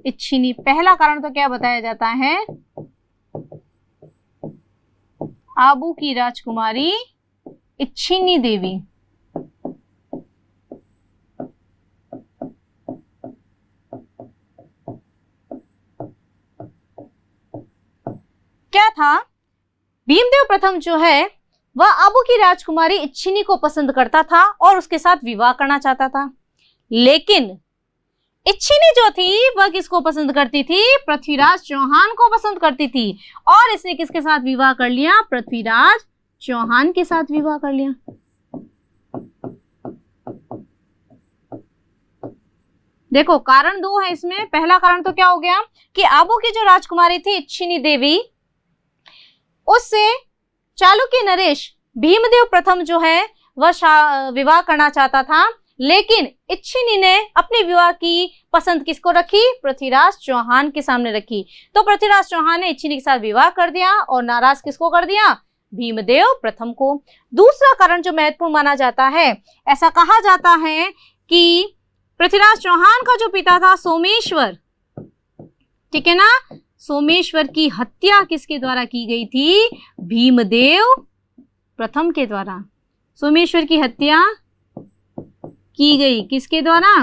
इच्छिनी। पहला कारण तो क्या बताया जाता है? आबू की राजकुमारी इच्छिनी देवी। क्या था? भीमदेव प्रथम जो है वह आबू की राजकुमारी इच्छिनी को पसंद करता था और उसके साथ विवाह करना चाहता था, लेकिन इच्छिनी जो थी वह किसको पसंद करती थी? पृथ्वीराज चौहान को पसंद करती थी। और इसने किसके साथ विवाह कर लिया? पृथ्वीराज चौहान के साथ विवाह कर लिया। देखो कारण दो है इसमें। पहला कारण तो क्या हो गया कि आबू की जो राजकुमारी थी इच्छिनी देवी, उससे चालुक्य नरेश भीमदेव प्रथम जो है वह विवाह करना चाहता था, लेकिन इच्छिनी ने अपने विवाह की पसंद किसको रखी? पृथ्वीराज चौहान के सामने रखी। तो पृथ्वीराज चौहान ने इच्छिनी के साथ विवाह कर दिया और नाराज किसको कर दिया? भीमदेव प्रथम को। दूसरा कारण जो महत्वपूर्ण माना जाता है, ऐसा कहा जाता है कि पृथ्वीराज चौहान का जो पिता था सोमेश्वर, ठीक है ना, सोमेश्वर की हत्या किसके द्वारा की गई थी? भीमदेव प्रथम के द्वारा। सोमेश्वर की हत्या की गई किसके द्वारा?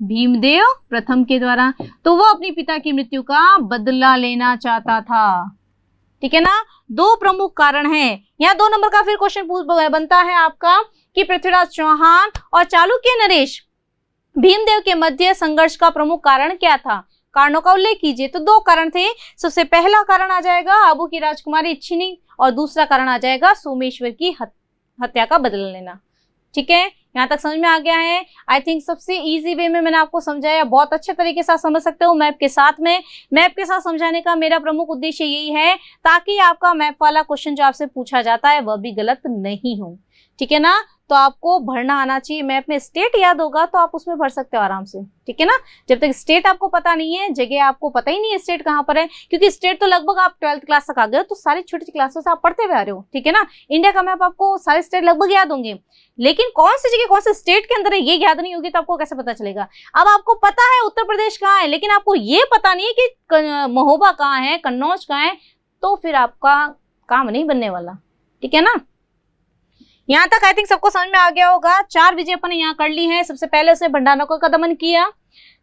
भीमदेव प्रथम के द्वारा। तो वो अपने पिता की मृत्यु का बदला लेना चाहता था, ठीक है ना। दो प्रमुख कारण हैं। यहाँ 2 नंबर का फिर क्वेश्चन बनता है आपका कि पृथ्वीराज चौहान और चालुक्य नरेश भीमदेव के मध्य संघर्ष का प्रमुख कारण क्या था? कारणों का उल्लेख कीजिए। तो 2 कारण थे। सबसे पहला कारण आ जाएगा आबू की राजकुमारी इच्छिनी और दूसरा कारण आ जाएगा सोमेश्वर की हत्या का बदला लेना। ठीक है, यहाँ तक समझ में आ गया है। आई थिंक सबसे इजी वे में मैंने आपको समझाया, बहुत अच्छे तरीके से समझ सकते हो मैप के साथ में। मैप के साथ समझाने का मेरा प्रमुख उद्देश्य यही है ताकि आपका मैप वाला क्वेश्चन जो आपसे पूछा जाता है वह भी गलत नहीं हो, ठीक है ना। तो आपको भरना आना चाहिए। मैप में स्टेट याद होगा तो आप उसमें भर सकते हो आराम से, ठीक है ना। जब तक स्टेट आपको पता नहीं है, जगह आपको पता ही नहीं है स्टेट कहाँ पर है, क्योंकि स्टेट तो लगभग आप 12th क्लास तक आ गए हो, तो सारी छोटी छोटी क्लासों से आप पढ़ते हुए आ रहे हो, ठीक है ना। इंडिया का मैप आपको सारे स्टेट लगभग याद होंगे, लेकिन कौन सी जगह कौन से स्टेट के अंदर है ये याद नहीं होगी तो आपको कैसे पता चलेगा। अब आपको पता है उत्तर प्रदेश कहाँ है, लेकिन आपको ये पता नहीं है कि महोबा कहाँ है, कन्नौज कहाँ है, तो फिर आपका काम नहीं बनने वाला, ठीक है ना। यहाँ तक आई थिंक सबको समझ में आ गया होगा। 4 विजय अपन ने यहाँ कर ली है। सबसे पहले उसने भंडारनाकों का दमन किया,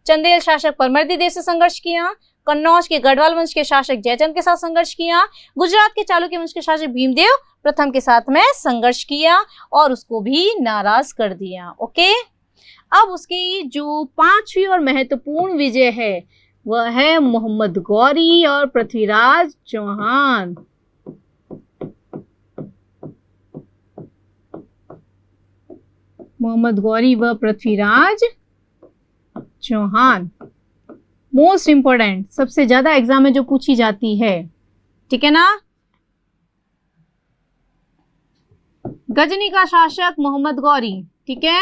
चंदेल शासक परमर्दी देव से संघर्ष किया, कन्नौज के गढ़वाल वंश के शासक जयचंद के साथ संघर्ष किया, गुजरात के चालुक्य वंश के शासक भीमदेव प्रथम के साथ में संघर्ष किया और उसको भी नाराज कर दिया। ओके, अब उसकी जो 5वीं और महत्वपूर्ण विजय है वह है मोहम्मद गौरी और पृथ्वीराज चौहान। मोहम्मद गौरी व पृथ्वीराज चौहान मोस्ट इंपोर्टेंट, सबसे ज्यादा एग्जाम में जो पूछी जाती है, ठीक है ना। गजनी का शासक मोहम्मद गौरी, ठीक है।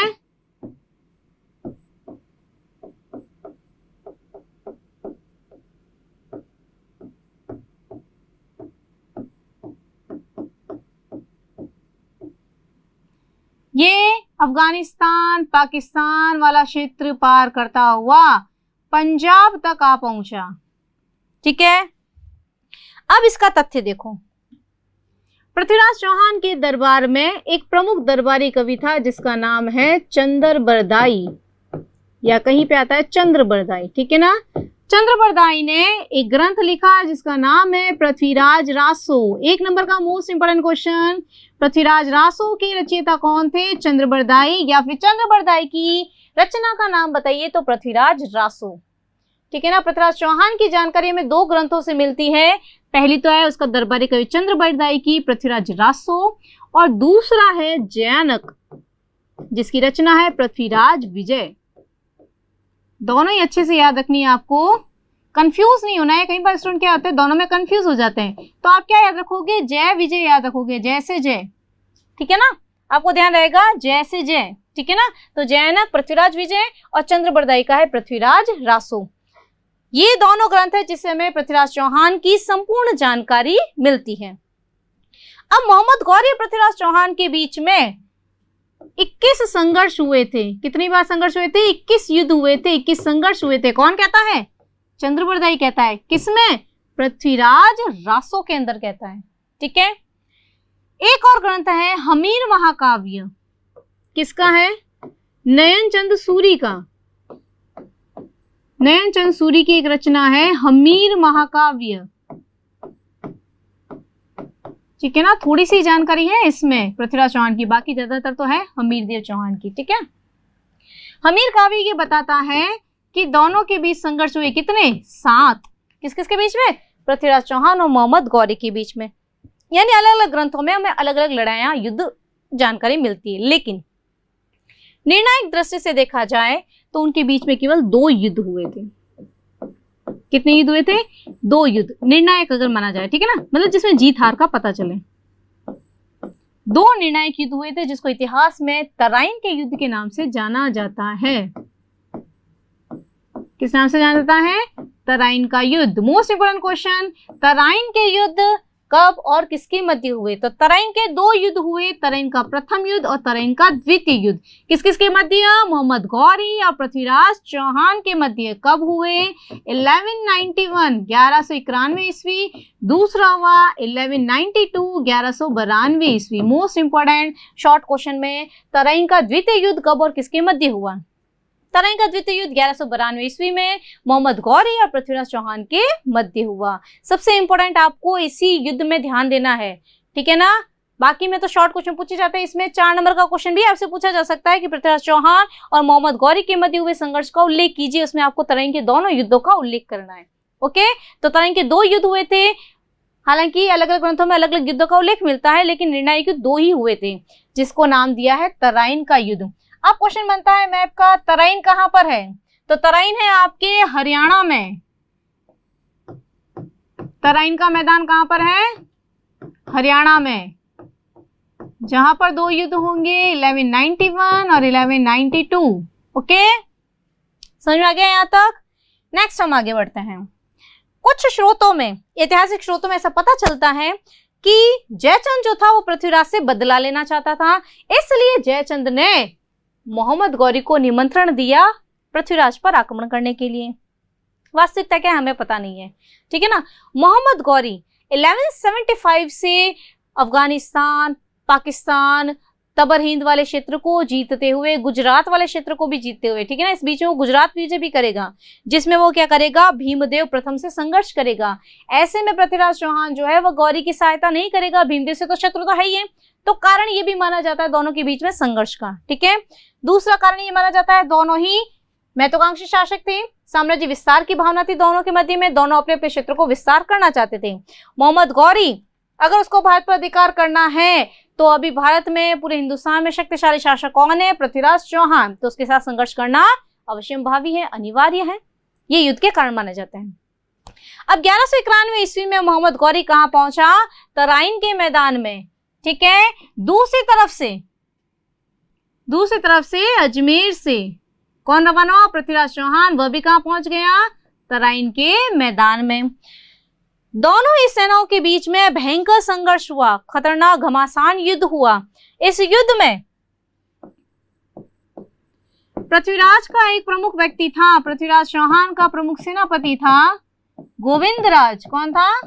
ये अफगानिस्तान पाकिस्तान वाला क्षेत्र पार करता हुआ पंजाब तक आ पहुंचा, ठीक है। अब इसका तथ्य देखो, पृथ्वीराज चौहान के दरबार में एक प्रमुख दरबारी कवि था जिसका नाम है चंद्रबरदाई, या कहीं पे आता है चंद्रबरदाई, ठीक है ना। चंद्रबरदाई ने एक ग्रंथ लिखा जिसका नाम है पृथ्वीराज रासो। 1 नंबर का most important question, Prithviraj Raso के रचयिता कौन थे? चंद्रबरदाई, या फिर चंद्रबरदाई की रचना का नाम बताइए तो पृथ्वीराज रासो, ठीक है ना। पृथ्वीराज चौहान की जानकारी हमें 2 ग्रंथों से मिलती है। पहली तो है उसका दरबारी कवि चंद्रबरदाई की पृथ्वीराज रासो, और दूसरा है जयानक जिसकी रचना है पृथ्वीराज विजय। दोनों ही अच्छे से याद रखनी है आपको, कंफ्यूज नहीं होना है। कई बार स्टूडेंट क्या होते हैं दोनों में कंफ्यूज हो जाते हैं, तो आप क्या याद रखोगे, जय विजय याद रखोगे, जय से जय, ठीक है ना, आपको ध्यान रहेगा जय से जय, ठीक है ना। तो जयनक पृथ्वीराज विजय और चंद्रबरदाई का है पृथ्वीराज रासो। ये दोनों ग्रंथ है जिससे हमें पृथ्वीराज चौहान की संपूर्ण जानकारी मिलती है। अब मोहम्मद गौरी और पृथ्वीराज चौहान के बीच में 21 संघर्ष हुए थे। कितनी बार संघर्ष हुए थे, 21 युद्ध हुए थे, 21 संघर्ष हुए थे। कौन कहता है, चंद्रबरदाई कहता है। किसमें, पृथ्वीराज रासो के अंदर कहता है, ठीक है। एक और ग्रंथ है हमीर महाकाव्य, किसका है, नयन चंद सूरी का। नयन चंद सूरी की एक रचना है हमीर महाकाव्य, ठीक है ना। थोड़ी सी जानकारी है इसमें पृथ्वीराज चौहान की, बाकी ज्यादातर तो है हमीर देव चौहान की, ठीक है। हमीर काव्य ये बताता है कि दोनों के बीच संघर्ष हुए, कितने, 7। किस किस के बीच में, पृथ्वीराज चौहान और मोहम्मद गौरी के बीच में। यानी अलग अलग ग्रंथों में हमें अलग अलग लड़ाइयां, युद्ध जानकारी मिलती है, लेकिन निर्णायक दृष्टि से देखा जाए तो उनके बीच में केवल 2 युद्ध हुए थे। कितने युद्ध हुए थे, 2 युद्ध, निर्णायक अगर माना जाए, ठीक है ना, मतलब जिसमें जीत हार का पता चले। 2 निर्णायक युद्ध हुए थे जिसको इतिहास में तराइन के युद्ध के नाम से जाना जाता है। किस नाम से जाना जाता है, तराइन का युद्ध। मोस्ट इंपोर्टेंट क्वेश्चन, तराइन के युद्ध कब और किसके मध्य हुए, तो तराइन के 2 युद्ध हुए, तराइन का प्रथम युद्ध और तराइन का द्वितीय युद्ध। किस किस के मध्य, मोहम्मद गौरी और पृथ्वीराज चौहान के मध्य। कब हुए, 1191 ईस्वी। दूसरा हुआ 1192 1192 ईस्वी। मोस्ट इंपोर्टेंट शॉर्ट क्वेश्चन में, तराइन का द्वितीय युद्ध कब और किसके मध्य हुआ, तराइन का द्वितीय युद्ध 1192 ईस्वी में मोहम्मद गौरी और पृथ्वीराज चौहान के मध्य हुआ। सबसे इंपॉर्टेंट आपको इसी युद्ध में ध्यान देना है, ठीक है ना। बाकी में तो शॉर्ट क्वेश्चन पूछे जाते हैं, इसमें 4 नंबर का क्वेश्चन भी आपसे पूछा जा सकता है कि पृथ्वीराज चौहान और मोहम्मद गौरी के मध्य हुए संघर्ष का उल्लेख कीजिए। उसमें आपको तराइन के दोनों युद्धों का उल्लेख करना है, ओके। तो तराइन के 2 युद्ध हुए थे, हालांकि अलग अलग ग्रंथों में अलग अलग युद्धों का उल्लेख मिलता है, लेकिन निर्णायक युद्ध 2 ही हुए थे जिसको नाम दिया है तराइन का युद्ध। अब क्वेश्चन बनता है मैप का, तराइन कहां पर है, तो तराइन है आपके हरियाणा में। तराइन का मैदान कहां पर है, हरियाणा में, जहां पर 2 युद्ध होंगे 1191 और 1192, ओके। समझ में आ गया यहां तक। नेक्स्ट हम आगे बढ़ते हैं। कुछ स्रोतों में, ऐतिहासिक स्रोतों में ऐसा पता चलता है कि जयचंद जो था वो पृथ्वीराज से बदला लेना चाहता था, इसलिए जयचंद ने मोहम्मद गौरी को निमंत्रण दिया पृथ्वीराज पर आक्रमण करने के लिए। वास्तविकता क्या है हमें पता नहीं है, ठीक है ना। मोहम्मद गौरी 1175 से अफगानिस्तान, पाकिस्तान, तबर हिंद वाले क्षेत्र को जीतते हुए, गुजरात वाले क्षेत्र को भी जीतते हुए, ठीक है ना, इस बीच में वो गुजरात विजय भी करेगा, जिसमें वो क्या करेगा, भीमदेव प्रथम से संघर्ष करेगा। ऐसे में पृथ्वीराज चौहान जो है वो गौरी की सहायता नहीं करेगा, भीमदेव से तो शत्रु तो है ही है, तो कारण ये भी माना जाता है दोनों के बीच में संघर्ष का, ठीक है। दूसरा कारण ये माना जाता है दोनों ही महत्वाकांक्षी शासक थे, साम्राज्य विस्तार की भावना थी दोनों के मध्य में, दोनों अपने अपने क्षेत्र को विस्तार करना चाहते थे। मोहम्मद गौरी अगर उसको भारत पर अधिकार करना है तो अभी भारत में, पूरे हिंदुस्तान में शक्तिशाली शासक कौन है, पृथ्वीराज चौहान, तो उसके साथ संघर्ष करना अवश्यंभावी है, अनिवार्य है। ये युद्ध के कारण माने जाते हैं। अब 1191 ईस्वी में मोहम्मद गौरी कहां पहुंचा, तराइन के मैदान में, ठीक है। दूसरी तरफ से अजमेर से कौन रवाना हुआ, पृथ्वीराज चौहान, वह भी कहां पहुंच गया, तराइन के मैदान में। दोनों ही सेनाओं के बीच में भयंकर संघर्ष हुआ, खतरनाक घमासान युद्ध हुआ। इस युद्ध में पृथ्वीराज का एक प्रमुख व्यक्ति था, पृथ्वीराज चौहान का प्रमुख सेनापति था गोविंदराज। कौन था,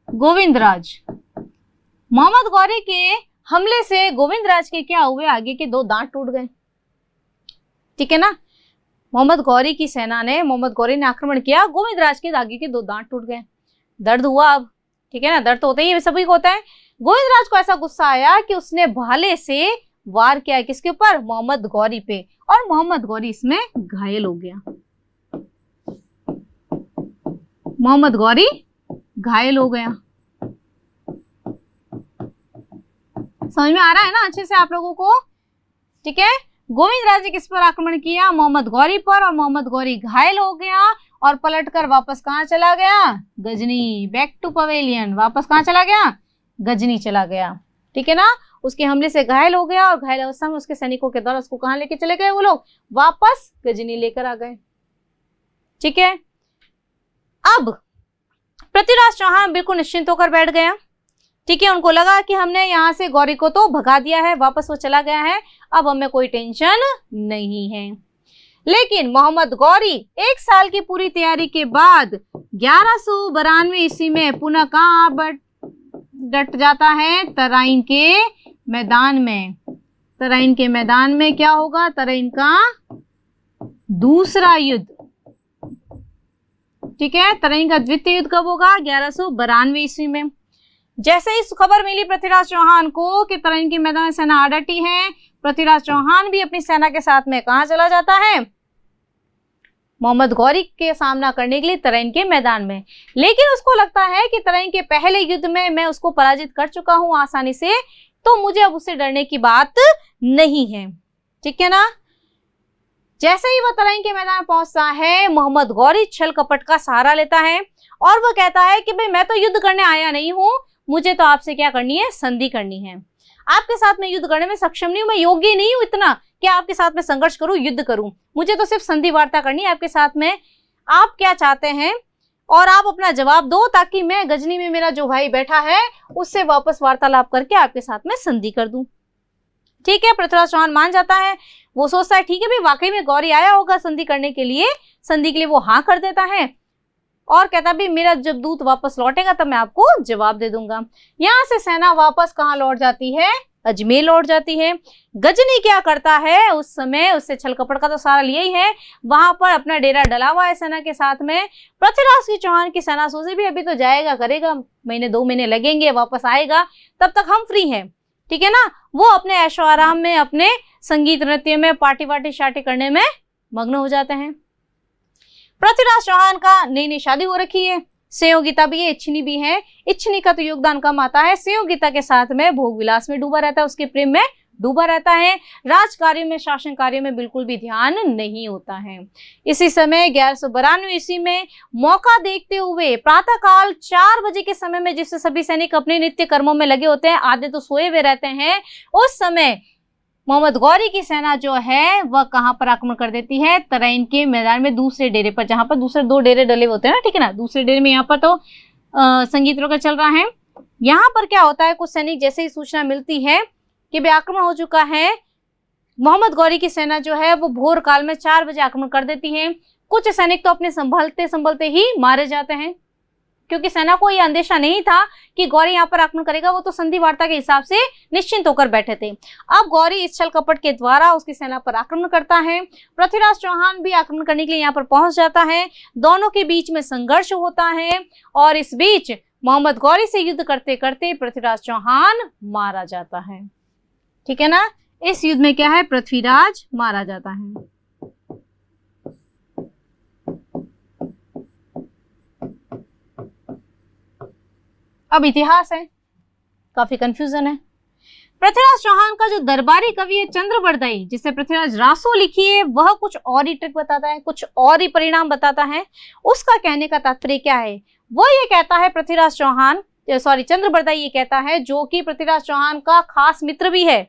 गोविंदराज। मोहम्मद गौरी के हमले से गोविंदराज के क्या हुए, आगे के 2 दांत टूट गए, ठीक है ना। मोहम्मद गौरी की सेना ने, मोहम्मद गौरी ने आक्रमण किया, गोविंदराज के आगे के 2 दांत टूट गए। दर्द हुआ अब, ठीक है ना, दर्द तो होता ही है, सभी को होता है। गोविंदराज को ऐसा गुस्सा आया कि उसने भाले से वार किया, किसके ऊपर, मोहम्मद गौरी पे, और मोहम्मद गौरी इसमें घायल हो गया। मोहम्मद गौरी घायल हो गया। समझ में आ रहा है ना अच्छे से आप लोगों को। ठीक है। गोविंदराज ने किस पर आक्रमण किया? मोहम्मद गौरी पर, और मोहम्मद गौरी घायल हो गया और पलटकर वापस कहाँ चला गया? गजनी। Back to pavilion. वापस कहाँ चला गया? गजनी चला गया। ठीक है ना। उसके हमले से घायल हो गया और घायल अवस्था में उसके सैनिकों के द्वारा उसको कहाँ लेके चले गए? वो लोग वापस गजनी लेकर आ गए। ठीक है। अब पृथ्वीराज चौहान बिल्कुल निश्चिंत होकर बैठ गया। ठीक है। उनको लगा कि हमने यहाँ से गौरी को तो भगा दिया है, वापस वो चला गया है, अब हमें कोई टेंशन नहीं है। लेकिन मोहम्मद गौरी 1 साल की पूरी तैयारी के बाद 1192 ईस्वी में पुनः कहाँ डट जाता है? तराइन के मैदान में। तराइन के मैदान में क्या होगा? तराइन का दूसरा युद्ध। ठीक है। तराइन का द्वितीय युद्ध कब होगा? 1192 ईस्वी में। जैसे ही खबर मिली पृथ्वीराज चौहान को कि तराइन के मैदान में सेना आ डटी है, पृथ्वीराज चौहान भी अपनी सेना के साथ में कहां चला जाता है? मोहम्मद गौरी के सामना करने के लिए तराइन के मैदान में। लेकिन उसको लगता है कि तराइन के पहले युद्ध में मैं उसको पराजित कर चुका हूं आसानी से, तो मुझे अब उससे डरने की बात नहीं है। ठीक है ना। जैसे ही वह तराइन के मैदान पहुंचता है, मोहम्मद गौरी छल कपट का सहारा लेता है और वह कहता है कि भाई मैं तो युद्ध करने आया नहीं हूं, मुझे तो आपसे क्या करनी है? संधि करनी है। आपके साथ में युद्ध करने में सक्षम नहीं हूं, मैं योग्य नहीं हूं इतना कि आपके साथ में संघर्ष करूं, युद्ध करूं। मुझे तो सिर्फ संधि वार्ता करनी है आपके साथ में। आप क्या चाहते हैं और आप अपना जवाब दो, ताकि मैं गजनी में मेरा जो भाई बैठा है उससे वापस वार्तालाप करके आपके साथ में संधि कर दूं। ठीक है। पृथ्वीराज चौहान मान जाता है। वो सोचता है ठीक है भाई, वाकई में गौरी आया होगा संधि करने के लिए, संधि के लिए वो हाँ कर देता है और कहता भी मेरा जब दूत वापस लौटेगा तब मैं आपको जवाब दे दूंगा। यहाँ से सेना वापस कहाँ लौट जाती है? अजमेर लौट जाती है। गजनी क्या करता है उस समय? उससे छल कपट का तो सारा लिया ही है, वहां पर अपना डेरा डला हुआ है सेना के साथ में। पृथ्वीराज की चौहान की सेना सोचे भी अभी तो जाएगा करेगा, महीने 2 महीने लगेंगे, वापस आएगा, तब तक हम फ्री हैं। ठीक है ना। वो अपने ऐशो आराम में, अपने संगीत नृत्य में, पार्टी वार्टी शार्टी करने में मग्न हो जाते हैं। पृथ्वीराज चौहान का नई नई शादी हो रखी है, संयोगिता भी है, इच्छिनी भी है। इच्छिनी का तो योगदान कम आता है, संयोगिता के साथ में भोग विलास में डूबा रहता है, उसके प्रेम में डूबा रहता है। राज कार्य में, शासन कार्य में बिल्कुल भी ध्यान नहीं होता है। इसी समय 1192 ईस्वी में मौका देखते हुए प्रातःकाल 4 बजे के समय में, जिससे सभी सैनिक अपने नित्य कर्मों में लगे होते हैं, आधे तो सोए हुए रहते हैं, उस समय मोहम्मद गौरी की सेना जो है वह कहां पर आक्रमण कर देती है? तराइन के मैदान में दूसरे डेरे पर, जहां पर दूसरे 2 डेरे डले होते हैं ना। ठीक है ना। दूसरे डेरे में यहाँ पर तो संगीत रोका चल रहा है। यहाँ पर क्या होता है, कुछ सैनिक जैसे ही सूचना मिलती है कि भाई आक्रमण हो चुका है, मोहम्मद गौरी की सेना जो है वो भोर काल में 4 बजे आक्रमण कर देती है। कुछ सैनिक तो अपने संभलते संभलते ही मारे जाते हैं, क्योंकि सेना को यह अंदेशा नहीं था कि गौरी यहाँ पर आक्रमण करेगा। वो तो संधि वार्ता के हिसाब से निश्चिंत होकर बैठे थे। अब गौरी इस छल कपट के द्वारा उसकी सेना पर आक्रमण करता है। पृथ्वीराज चौहान भी आक्रमण करने के लिए यहाँ पर पहुंच जाता है। दोनों के बीच में संघर्ष होता है और इस बीच मोहम्मद गौरी से युद्ध करते करते पृथ्वीराज चौहान मारा जाता है। ठीक है ना। इस युद्ध में क्या है? पृथ्वीराज मारा जाता है। अब इतिहास है, काफी कंफ्यूजन है। पृथ्वीराज चौहान का जो दरबारी कवि है चंद्रबरदाई, जिसे पृथ्वीराज रासो लिखी है, वह कुछ और ही ट्रिक बताता है, कुछ और ही परिणाम बताता है। उसका कहने का तात्पर्य क्या है? वो ये कहता है पृथ्वीराज चौहान, चंद्रबरदाई ये कहता है, जो कि पृथ्वीराज चौहान का खास मित्र भी है।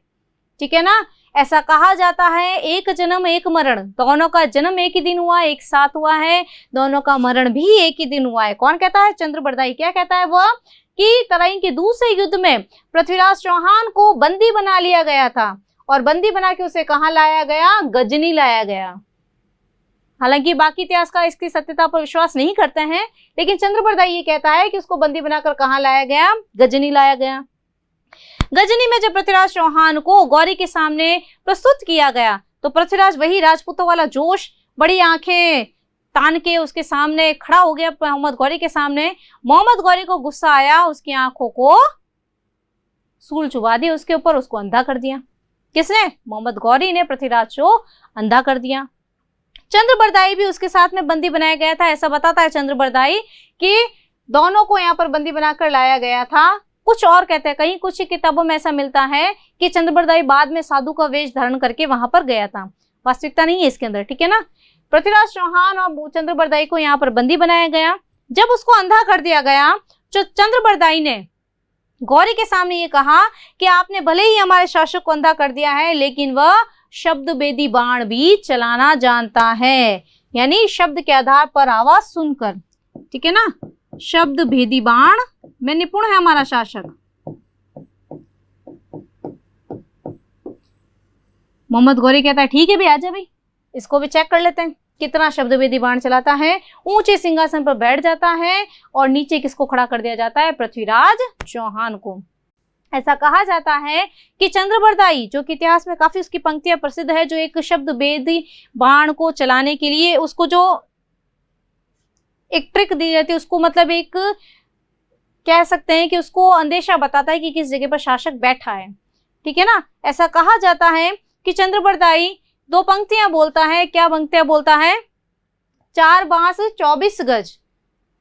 ठीक है ना। ऐसा कहा जाता है, एक जन्म एक मरण, दोनों का जन्म एक ही दिन हुआ, एक साथ हुआ है, दोनों का मरण भी एक ही दिन हुआ है। कौन कहता है? चंद्रबरदाई। क्या कहता है वह? कि तराइन के दूसरे युद्ध में पृथ्वीराज चौहान को बंदी बना लिया गया था और बंदी बना के उसे कहां लाया गया? गजनी लाया गया। हालांकि बाकी इतिहासकार इसकी सत्यता पर विश्वास नहीं करते हैं, लेकिन चंद्रबरदाई ये कहता है कि उसको बंदी बनाकर कहां लाया गया? गजनी लाया गया। गजनी में जब पृथ्वीराज चौहान को गौरी के सामने प्रस्तुत किया गया तो पृथ्वीराज वही राजपूतों वाला जोश, बड़ी आंखें तान के उसके सामने खड़ा हो गया मोहम्मद गौरी के सामने। मोहम्मद गौरी को गुस्सा आया, उसकी आंखों को सूल चुबा दी उसके ऊपर, उसको अंधा कर दिया। किसने? मोहम्मद गौरी ने पृथ्वीराज को अंधा कर दिया। चंद्रबरदाई भी उसके साथ में बंदी बनाया गया था। ऐसा बताता है चंद्रबरदाई कि दोनों को यहाँ पर बंदी बनाकर लाया गया था कुछ और कहते हैं, कहीं कुछ किताबों में ऐसा मिलता है कि चंद्रबरदाई बाद में साधु का वेश धारण करके वहां पर गया था। वास्तविकता नहीं है इसके अंदर, ठीक है ना। पृथ्वीराज चौहान और चंद्रबरदाई को यहाँ पर बंदी बनाया गया। जब उसको अंधा कर दिया गया तो चंद्रबरदाई ने गौरी के सामने ये कहा कि आपने भले ही हमारे शासक को अंधा कर दिया है, लेकिन वह शब्द भेदी बाण भी चलाना जानता है, यानी शब्द के आधार पर आवाज सुनकर, ठीक है ना, शब्द भेदी बाण में निपुण है हमारा शासक। मोहम्मद गौरी कहता है ठीक है भी, आजा भाई, इसको भी चेक कर लेते हैं कितना शब्द भेदी बाण चलाता है। ऊंचे सिंहासन पर बैठ जाता है और नीचे किसको खड़ा कर दिया जाता है, पृथ्वीराज चौहान को। ऐसा कहा जाता है कि चंद्रबरदाई, जो कि इतिहास में काफी उसकी पंक्तियां प्रसिद्ध है, जो एक शब्द भेदी बाण को चलाने के लिए उसको जो एक ट्रिक दी जाती है, उसको मतलब एक कह सकते हैं कि उसको अंदेशा बताता है कि किस जगह पर शासक बैठा है, ठीक है ना। ऐसा कहा जाता है कि चंद्रबरदाई 2 पंक्तियां बोलता है। क्या पंक्तियां बोलता है, 4 बांस 24 गज,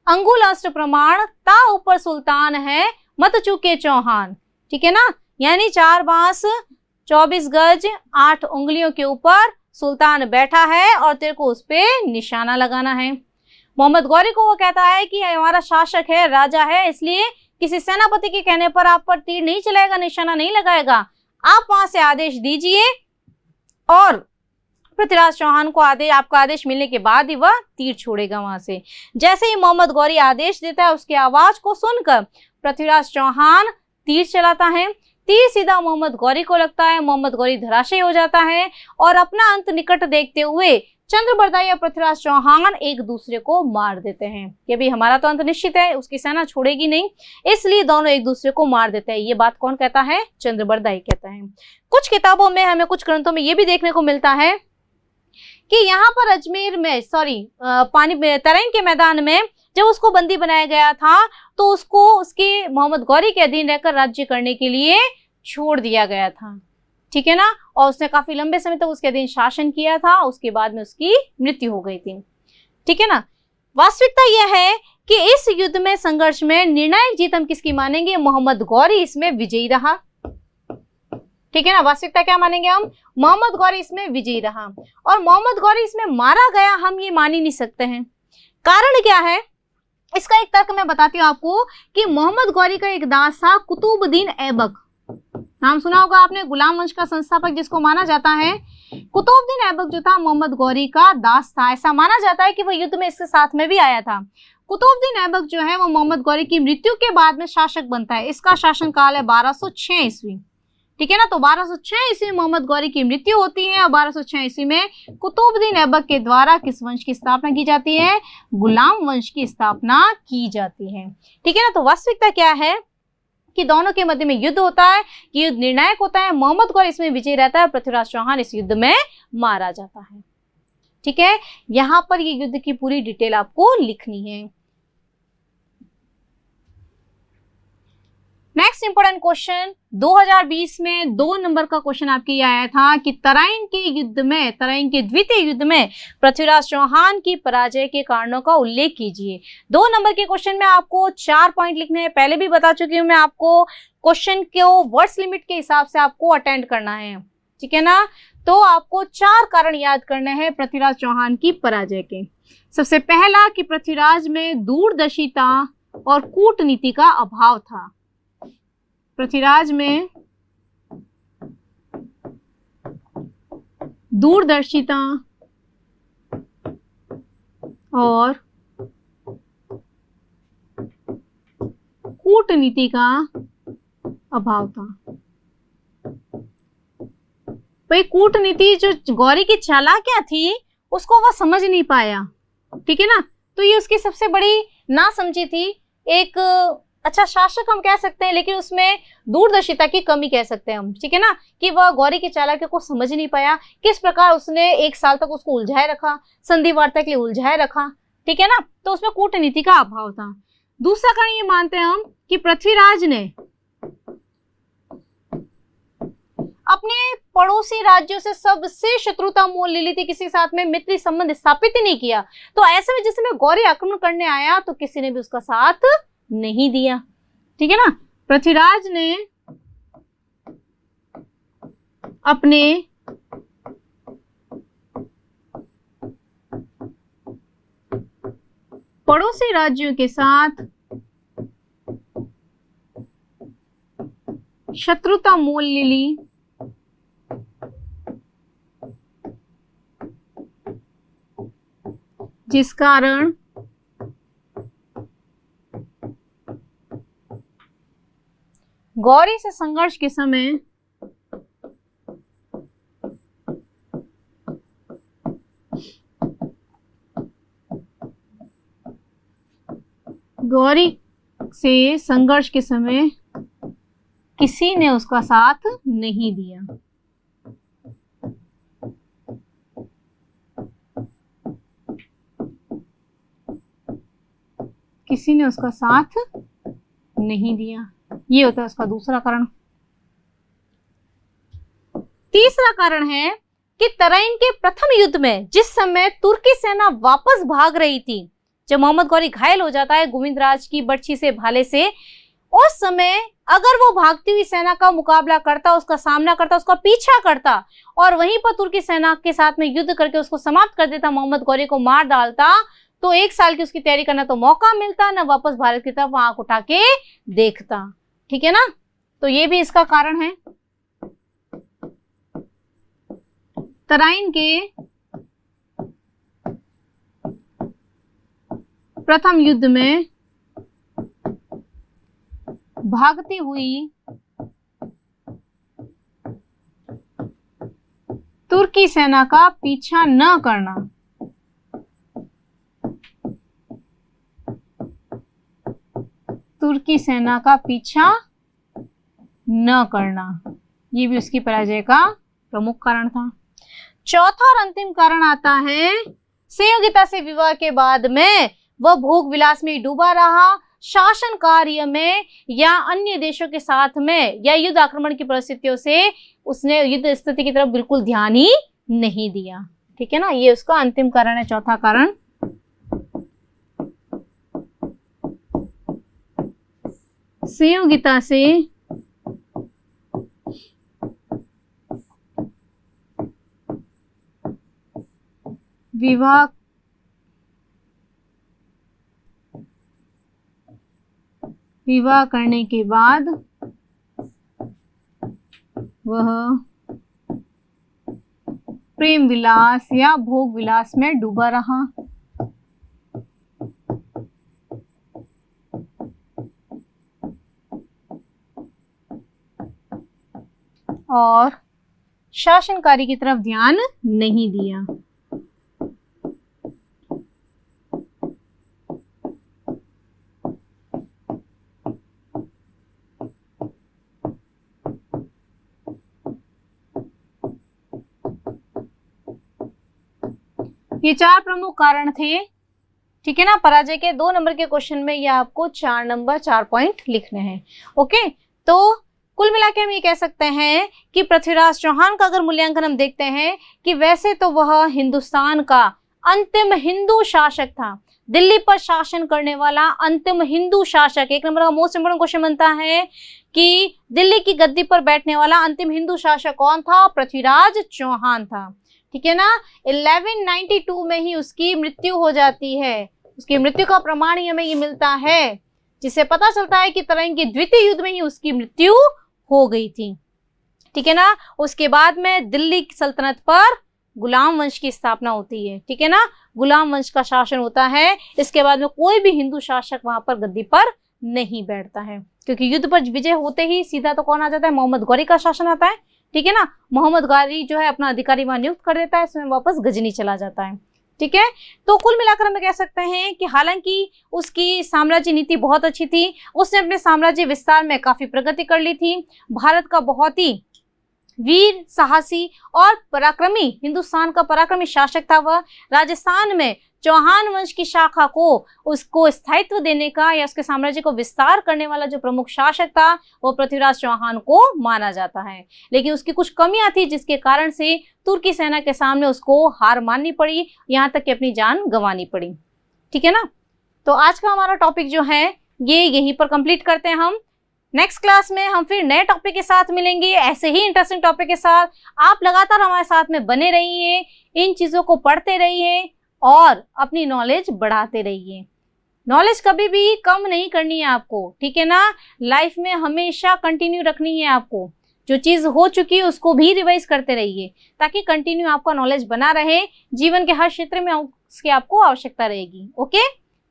अंगुल अष्ट प्रमाण, ता ऊपर सुल्तान है, मत चूके चौहान, ठीक है ना। यानी 4 बांस 24 गज 8 उंगलियों के ऊपर सुल्तान बैठा है और तेरे को उस पे निशाना लगाना है। मोहम्मद गौरी को वो कहता है कि हमारा शासक है, राजा है, इसलिए किसी सेनापति के कहने पर आप पर तीर नहीं चलाएगा, निशाना नहीं लगाएगा। आप वहां से आदेश दीजिए और पृथ्वीराज चौहान को आपका आदेश मिलने के बाद ही वह तीर छोड़ेगा वहां से। जैसे ही मोहम्मद गौरी आदेश देता है, उसकी आवाज को सुनकर पृथ्वीराज चौहान तीर चलाता है। तीर सीधा मोहम्मद गौरी को लगता है। मोहम्मद गौरी धराशायी हो जाता है और अपना अंत निकट देखते हुए चंद्रबरदाई और पृथ्वीराज चौहान एक दूसरे को मार देते हैं कि भाई हमारा तो अंत निश्चित है, उसकी सेना छोड़ेगी नहीं, इसलिए दोनों एक दूसरे को मार देते हैं। ये बात कौन कहता है, चंद्रबरदाई कहता है। कुछ किताबों में, हमें कुछ ग्रंथों में ये भी देखने को मिलता है कि यहाँ पर अजमेर में तराइन के मैदान में जब उसको बंदी बनाया गया था तो उसको उसके मोहम्मद गौरी के अधीन रहकर राज्य करने के लिए छोड़ दिया गया था, ठीक है ना। और उसने काफी लंबे समय तक उसके अधीन शासन किया था, उसके बाद में उसकी मृत्यु हो गई थी, ठीक है ना। वास्तविकता यह है कि इस युद्ध में, संघर्ष में निर्णायक जीत हम किसकी मानेंगे, मोहम्मद गौरी इसमें विजयी रहा, ठीक है ना। वास्तविकता क्या मानेंगे हम, मोहम्मद गौरी इसमें विजयी रहा। और मोहम्मद गौरी इसमें मारा गया हम ये मान ही नहीं सकते हैं। कारण क्या है, इसका एक तर्क मैं बताती हूँ आपको कि मोहम्मद गौरी का एक दास था कुतुबुद्दीन ऐबक। नाम सुना होगा आपने, गुलाम वंश का संस्थापक जिसको माना जाता है। कुतुबुद्दीन ऐबक जो था मोहम्मद गौरी का दास था। ऐसा माना जाता है कि वह युद्ध में इसके साथ में भी आया था। कुतुबुद्दीन ऐबक जो है वो मोहम्मद गौरी की मृत्यु के बाद में शासक बनता है। इसका शासन काल है 1206 ईस्वी, ठीक है ना। तो 1206 ईस्वी मोहम्मद गौरी की मृत्यु होती है और 1206 ईस्वी में कुतुबुद्दीन ऐबक के द्वारा किस वंश की स्थापना की जाती है, गुलाम वंश की स्थापना की जाती है, ठीक है ना। तो वास्तविकता क्या है कि दोनों के मध्य में युद्ध होता है, कि युद्ध निर्णायक होता है। मोहम्मद गौरी इसमें विजयी रहता है, पृथ्वीराज चौहान इस युद्ध में मारा जाता है, ठीक है। यहां पर ये युद्ध की पूरी डिटेल आपको लिखनी है। नेक्स्ट इंपॉर्टेंट क्वेश्चन 2020 में 2 नंबर का क्वेश्चन आपके ये आया था कि तराइन के युद्ध में, तराइन के द्वितीय युद्ध में पृथ्वीराज चौहान की पराजय के कारणों का उल्लेख कीजिए। 2 नंबर के क्वेश्चन में आपको 4 पॉइंट लिखने हैं। पहले भी बता चुकी हूं मैं आपको, क्वेश्चन को वर्ड्स लिमिट के हिसाब से आपको अटेंड करना है, ठीक है ना। तो आपको 4 कारण याद करने हैं पृथ्वीराज चौहान की पराजय के। सबसे पहला कि पृथ्वीराज में दूरदर्शिता और कूटनीति का अभाव था। पृथ्वीराज में दूरदर्शिता और कूटनीति का अभाव था। भाई कूटनीति जो गौरी की चालाकियां थी उसको वह समझ नहीं पाया, ठीक है ना। तो ये उसकी सबसे बड़ी नासमझी थी। एक अच्छा शासक हम कह सकते हैं, लेकिन उसमें दूरदर्शिता की कमी कह सकते हैं हम, ठीक है ना, कि वह गौरी की चालाकियों को समझ नहीं पाया। किस प्रकार उसने 1 साल तक उसको उलझाए रखा, संधि वार्ता के लिए उलझाए रखा, ठीक है ना। तो उसमें कूटनीति का अभाव था। दूसरा कारण ये मानते हैं हम कि पृथ्वीराज ने अपने पड़ोसी राज्यों से सबसे शत्रुता मोल ले ली थी, किसी के साथ में मित्री संबंध स्थापित ही नहीं किया। तो ऐसे में जिस समय गौरी आक्रमण करने आया तो किसी ने भी उसका साथ नहीं दिया, ठीक है ना। पृथ्वीराज ने अपने पड़ोसी राज्यों के साथ शत्रुता मोल ली, जिस कारण गौरी से संघर्ष के समय किसी ने उसका साथ नहीं दिया। किसी ने उसका साथ नहीं दिया, ये होता है उसका दूसरा कारण। तीसरा कारण है कि तराइन के प्रथम युद्ध में जिस समय तुर्की सेना वापस भाग रही थी, जब मोहम्मद गौरी घायल हो जाता है गोविंदराज की बर्छी से, भाले से, उस समय अगर वो भागती हुई सेना का मुकाबला करता, उसका सामना करता, उसका पीछा करता और वहीं पर तुर्की सेना के साथ में युद्ध करके उसको समाप्त कर देता, मोहम्मद गौरी को मार डालता, तो 1 साल की उसकी तैयारी करना तो मौका मिलता, ना वापस भारत की तरफ आंख उठा के देखता। ठीक है ना, तो ये भी इसका कारण है। तराइन के प्रथम युद्ध में भागती हुई तुर्की सेना का पीछा न करना, तुर्की सेना का पीछा न करना, ये भी उसकी पराजय का प्रमुख कारण था। चौथा और अंतिम कारण आता है, संयोगिता से विवाह के बाद में वह भोग विलास में डूबा रहा, शासन कार्य में या अन्य देशों के साथ में या युद्ध आक्रमण की परिस्थितियों से उसने युद्ध स्थिति की तरफ बिल्कुल ध्यान ही नहीं दिया। ठीक है ना, ये उसका अंतिम कारण है, चौथा कारण। संयोगिता से विवाह करने के बाद वह प्रेम विलास या भोग विलास में डूबा रहा। और शासनकारी की तरफ ध्यान नहीं दिया। ये 4 प्रमुख कारण थे। ठीक है ना, पराजय के 2 नंबर के क्वेश्चन में ये आपको 4 नंबर 4 पॉइंट लिखने हैं। ओके, तो कुल मिला के हम ये कह सकते हैं कि पृथ्वीराज चौहान का अगर मूल्यांकन हम देखते हैं कि वैसे तो वह हिंदुस्तान का अंतिम हिंदू शासक था, दिल्ली पर शासन करने वाला अंतिम हिंदू शासक। 1 नंबर का मोस्ट इंपोर्टेंट क्वेश्चन बनता है कि दिल्ली की गद्दी पर बैठने वाला अंतिम हिंदू शासक कौन था? पृथ्वीराज चौहान था। ठीक है ना, 1192 में ही उसकी मृत्यु हो जाती है। उसकी मृत्यु का प्रमाण ही हमें ये मिलता है, जिससे पता चलता है कि तराइन के द्वितीय युद्ध में ही उसकी मृत्यु हो गई थी। ठीक है ना, उसके बाद में दिल्ली की सल्तनत पर गुलाम वंश की स्थापना होती है। ठीक है ना, गुलाम वंश का शासन होता है। इसके बाद में कोई भी हिंदू शासक वहां पर गद्दी पर नहीं बैठता है, क्योंकि युद्ध पर विजय होते ही सीधा तो कौन आ जाता है? मोहम्मद गौरी का शासन आता है। ठीक है ना, मोहम्मद गौरी जो है अपना अधिकारी वहां नियुक्त कर देता है, इसमें वापस गजनी चला जाता है। ठीक है, तो कुल मिलाकर हम कह सकते हैं कि हालांकि उसकी साम्राज्य नीति बहुत अच्छी थी, उसने अपने साम्राज्य विस्तार में काफी प्रगति कर ली थी। भारत का बहुत ही वीर, साहसी और पराक्रमी, हिंदुस्तान का पराक्रमी शासक था वह। राजस्थान में चौहान वंश की शाखा को उसको स्थायित्व देने का या उसके साम्राज्य को विस्तार करने वाला जो प्रमुख शासक था वो पृथ्वीराज चौहान को माना जाता है। लेकिन उसकी कुछ कमियां थी, जिसके कारण से तुर्की सेना के सामने उसको हार माननी पड़ी, यहाँ तक कि अपनी जान गंवानी पड़ी। ठीक है ना, तो आज का हमारा टॉपिक जो है ये यहीं पर कंप्लीट करते हैं हम। नेक्स्ट क्लास में हम फिर नए टॉपिक के साथ मिलेंगे, ऐसे ही इंटरेस्टिंग टॉपिक के साथ। आप लगातार हमारे साथ में बने रहिए, इन चीज़ों को पढ़ते रहिए और अपनी नॉलेज बढ़ाते रहिए। नॉलेज कभी भी कम नहीं करनी है आपको, ठीक है ना। लाइफ में हमेशा कंटिन्यू रखनी है आपको। जो चीज़ हो चुकी है उसको भी रिवाइज करते रहिए, ताकि कंटिन्यू आपका नॉलेज बना रहे। जीवन के हर क्षेत्र में उसकी आपको आवश्यकता रहेगी। ओके,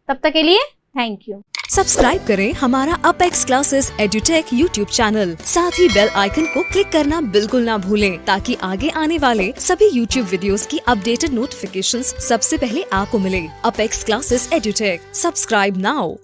तब तक के लिए थैंक यू। सब्सक्राइब करें हमारा apex classes edutech YouTube channel, साथ ही बेल आइकन को क्लिक करना बिल्कुल ना भूलें, ताकि आगे आने वाले सभी यूट्यूब वीडियोस की अपडेटेड नोटिफिकेशंस सबसे पहले आपको मिले। Apex classes edutech, subscribe now.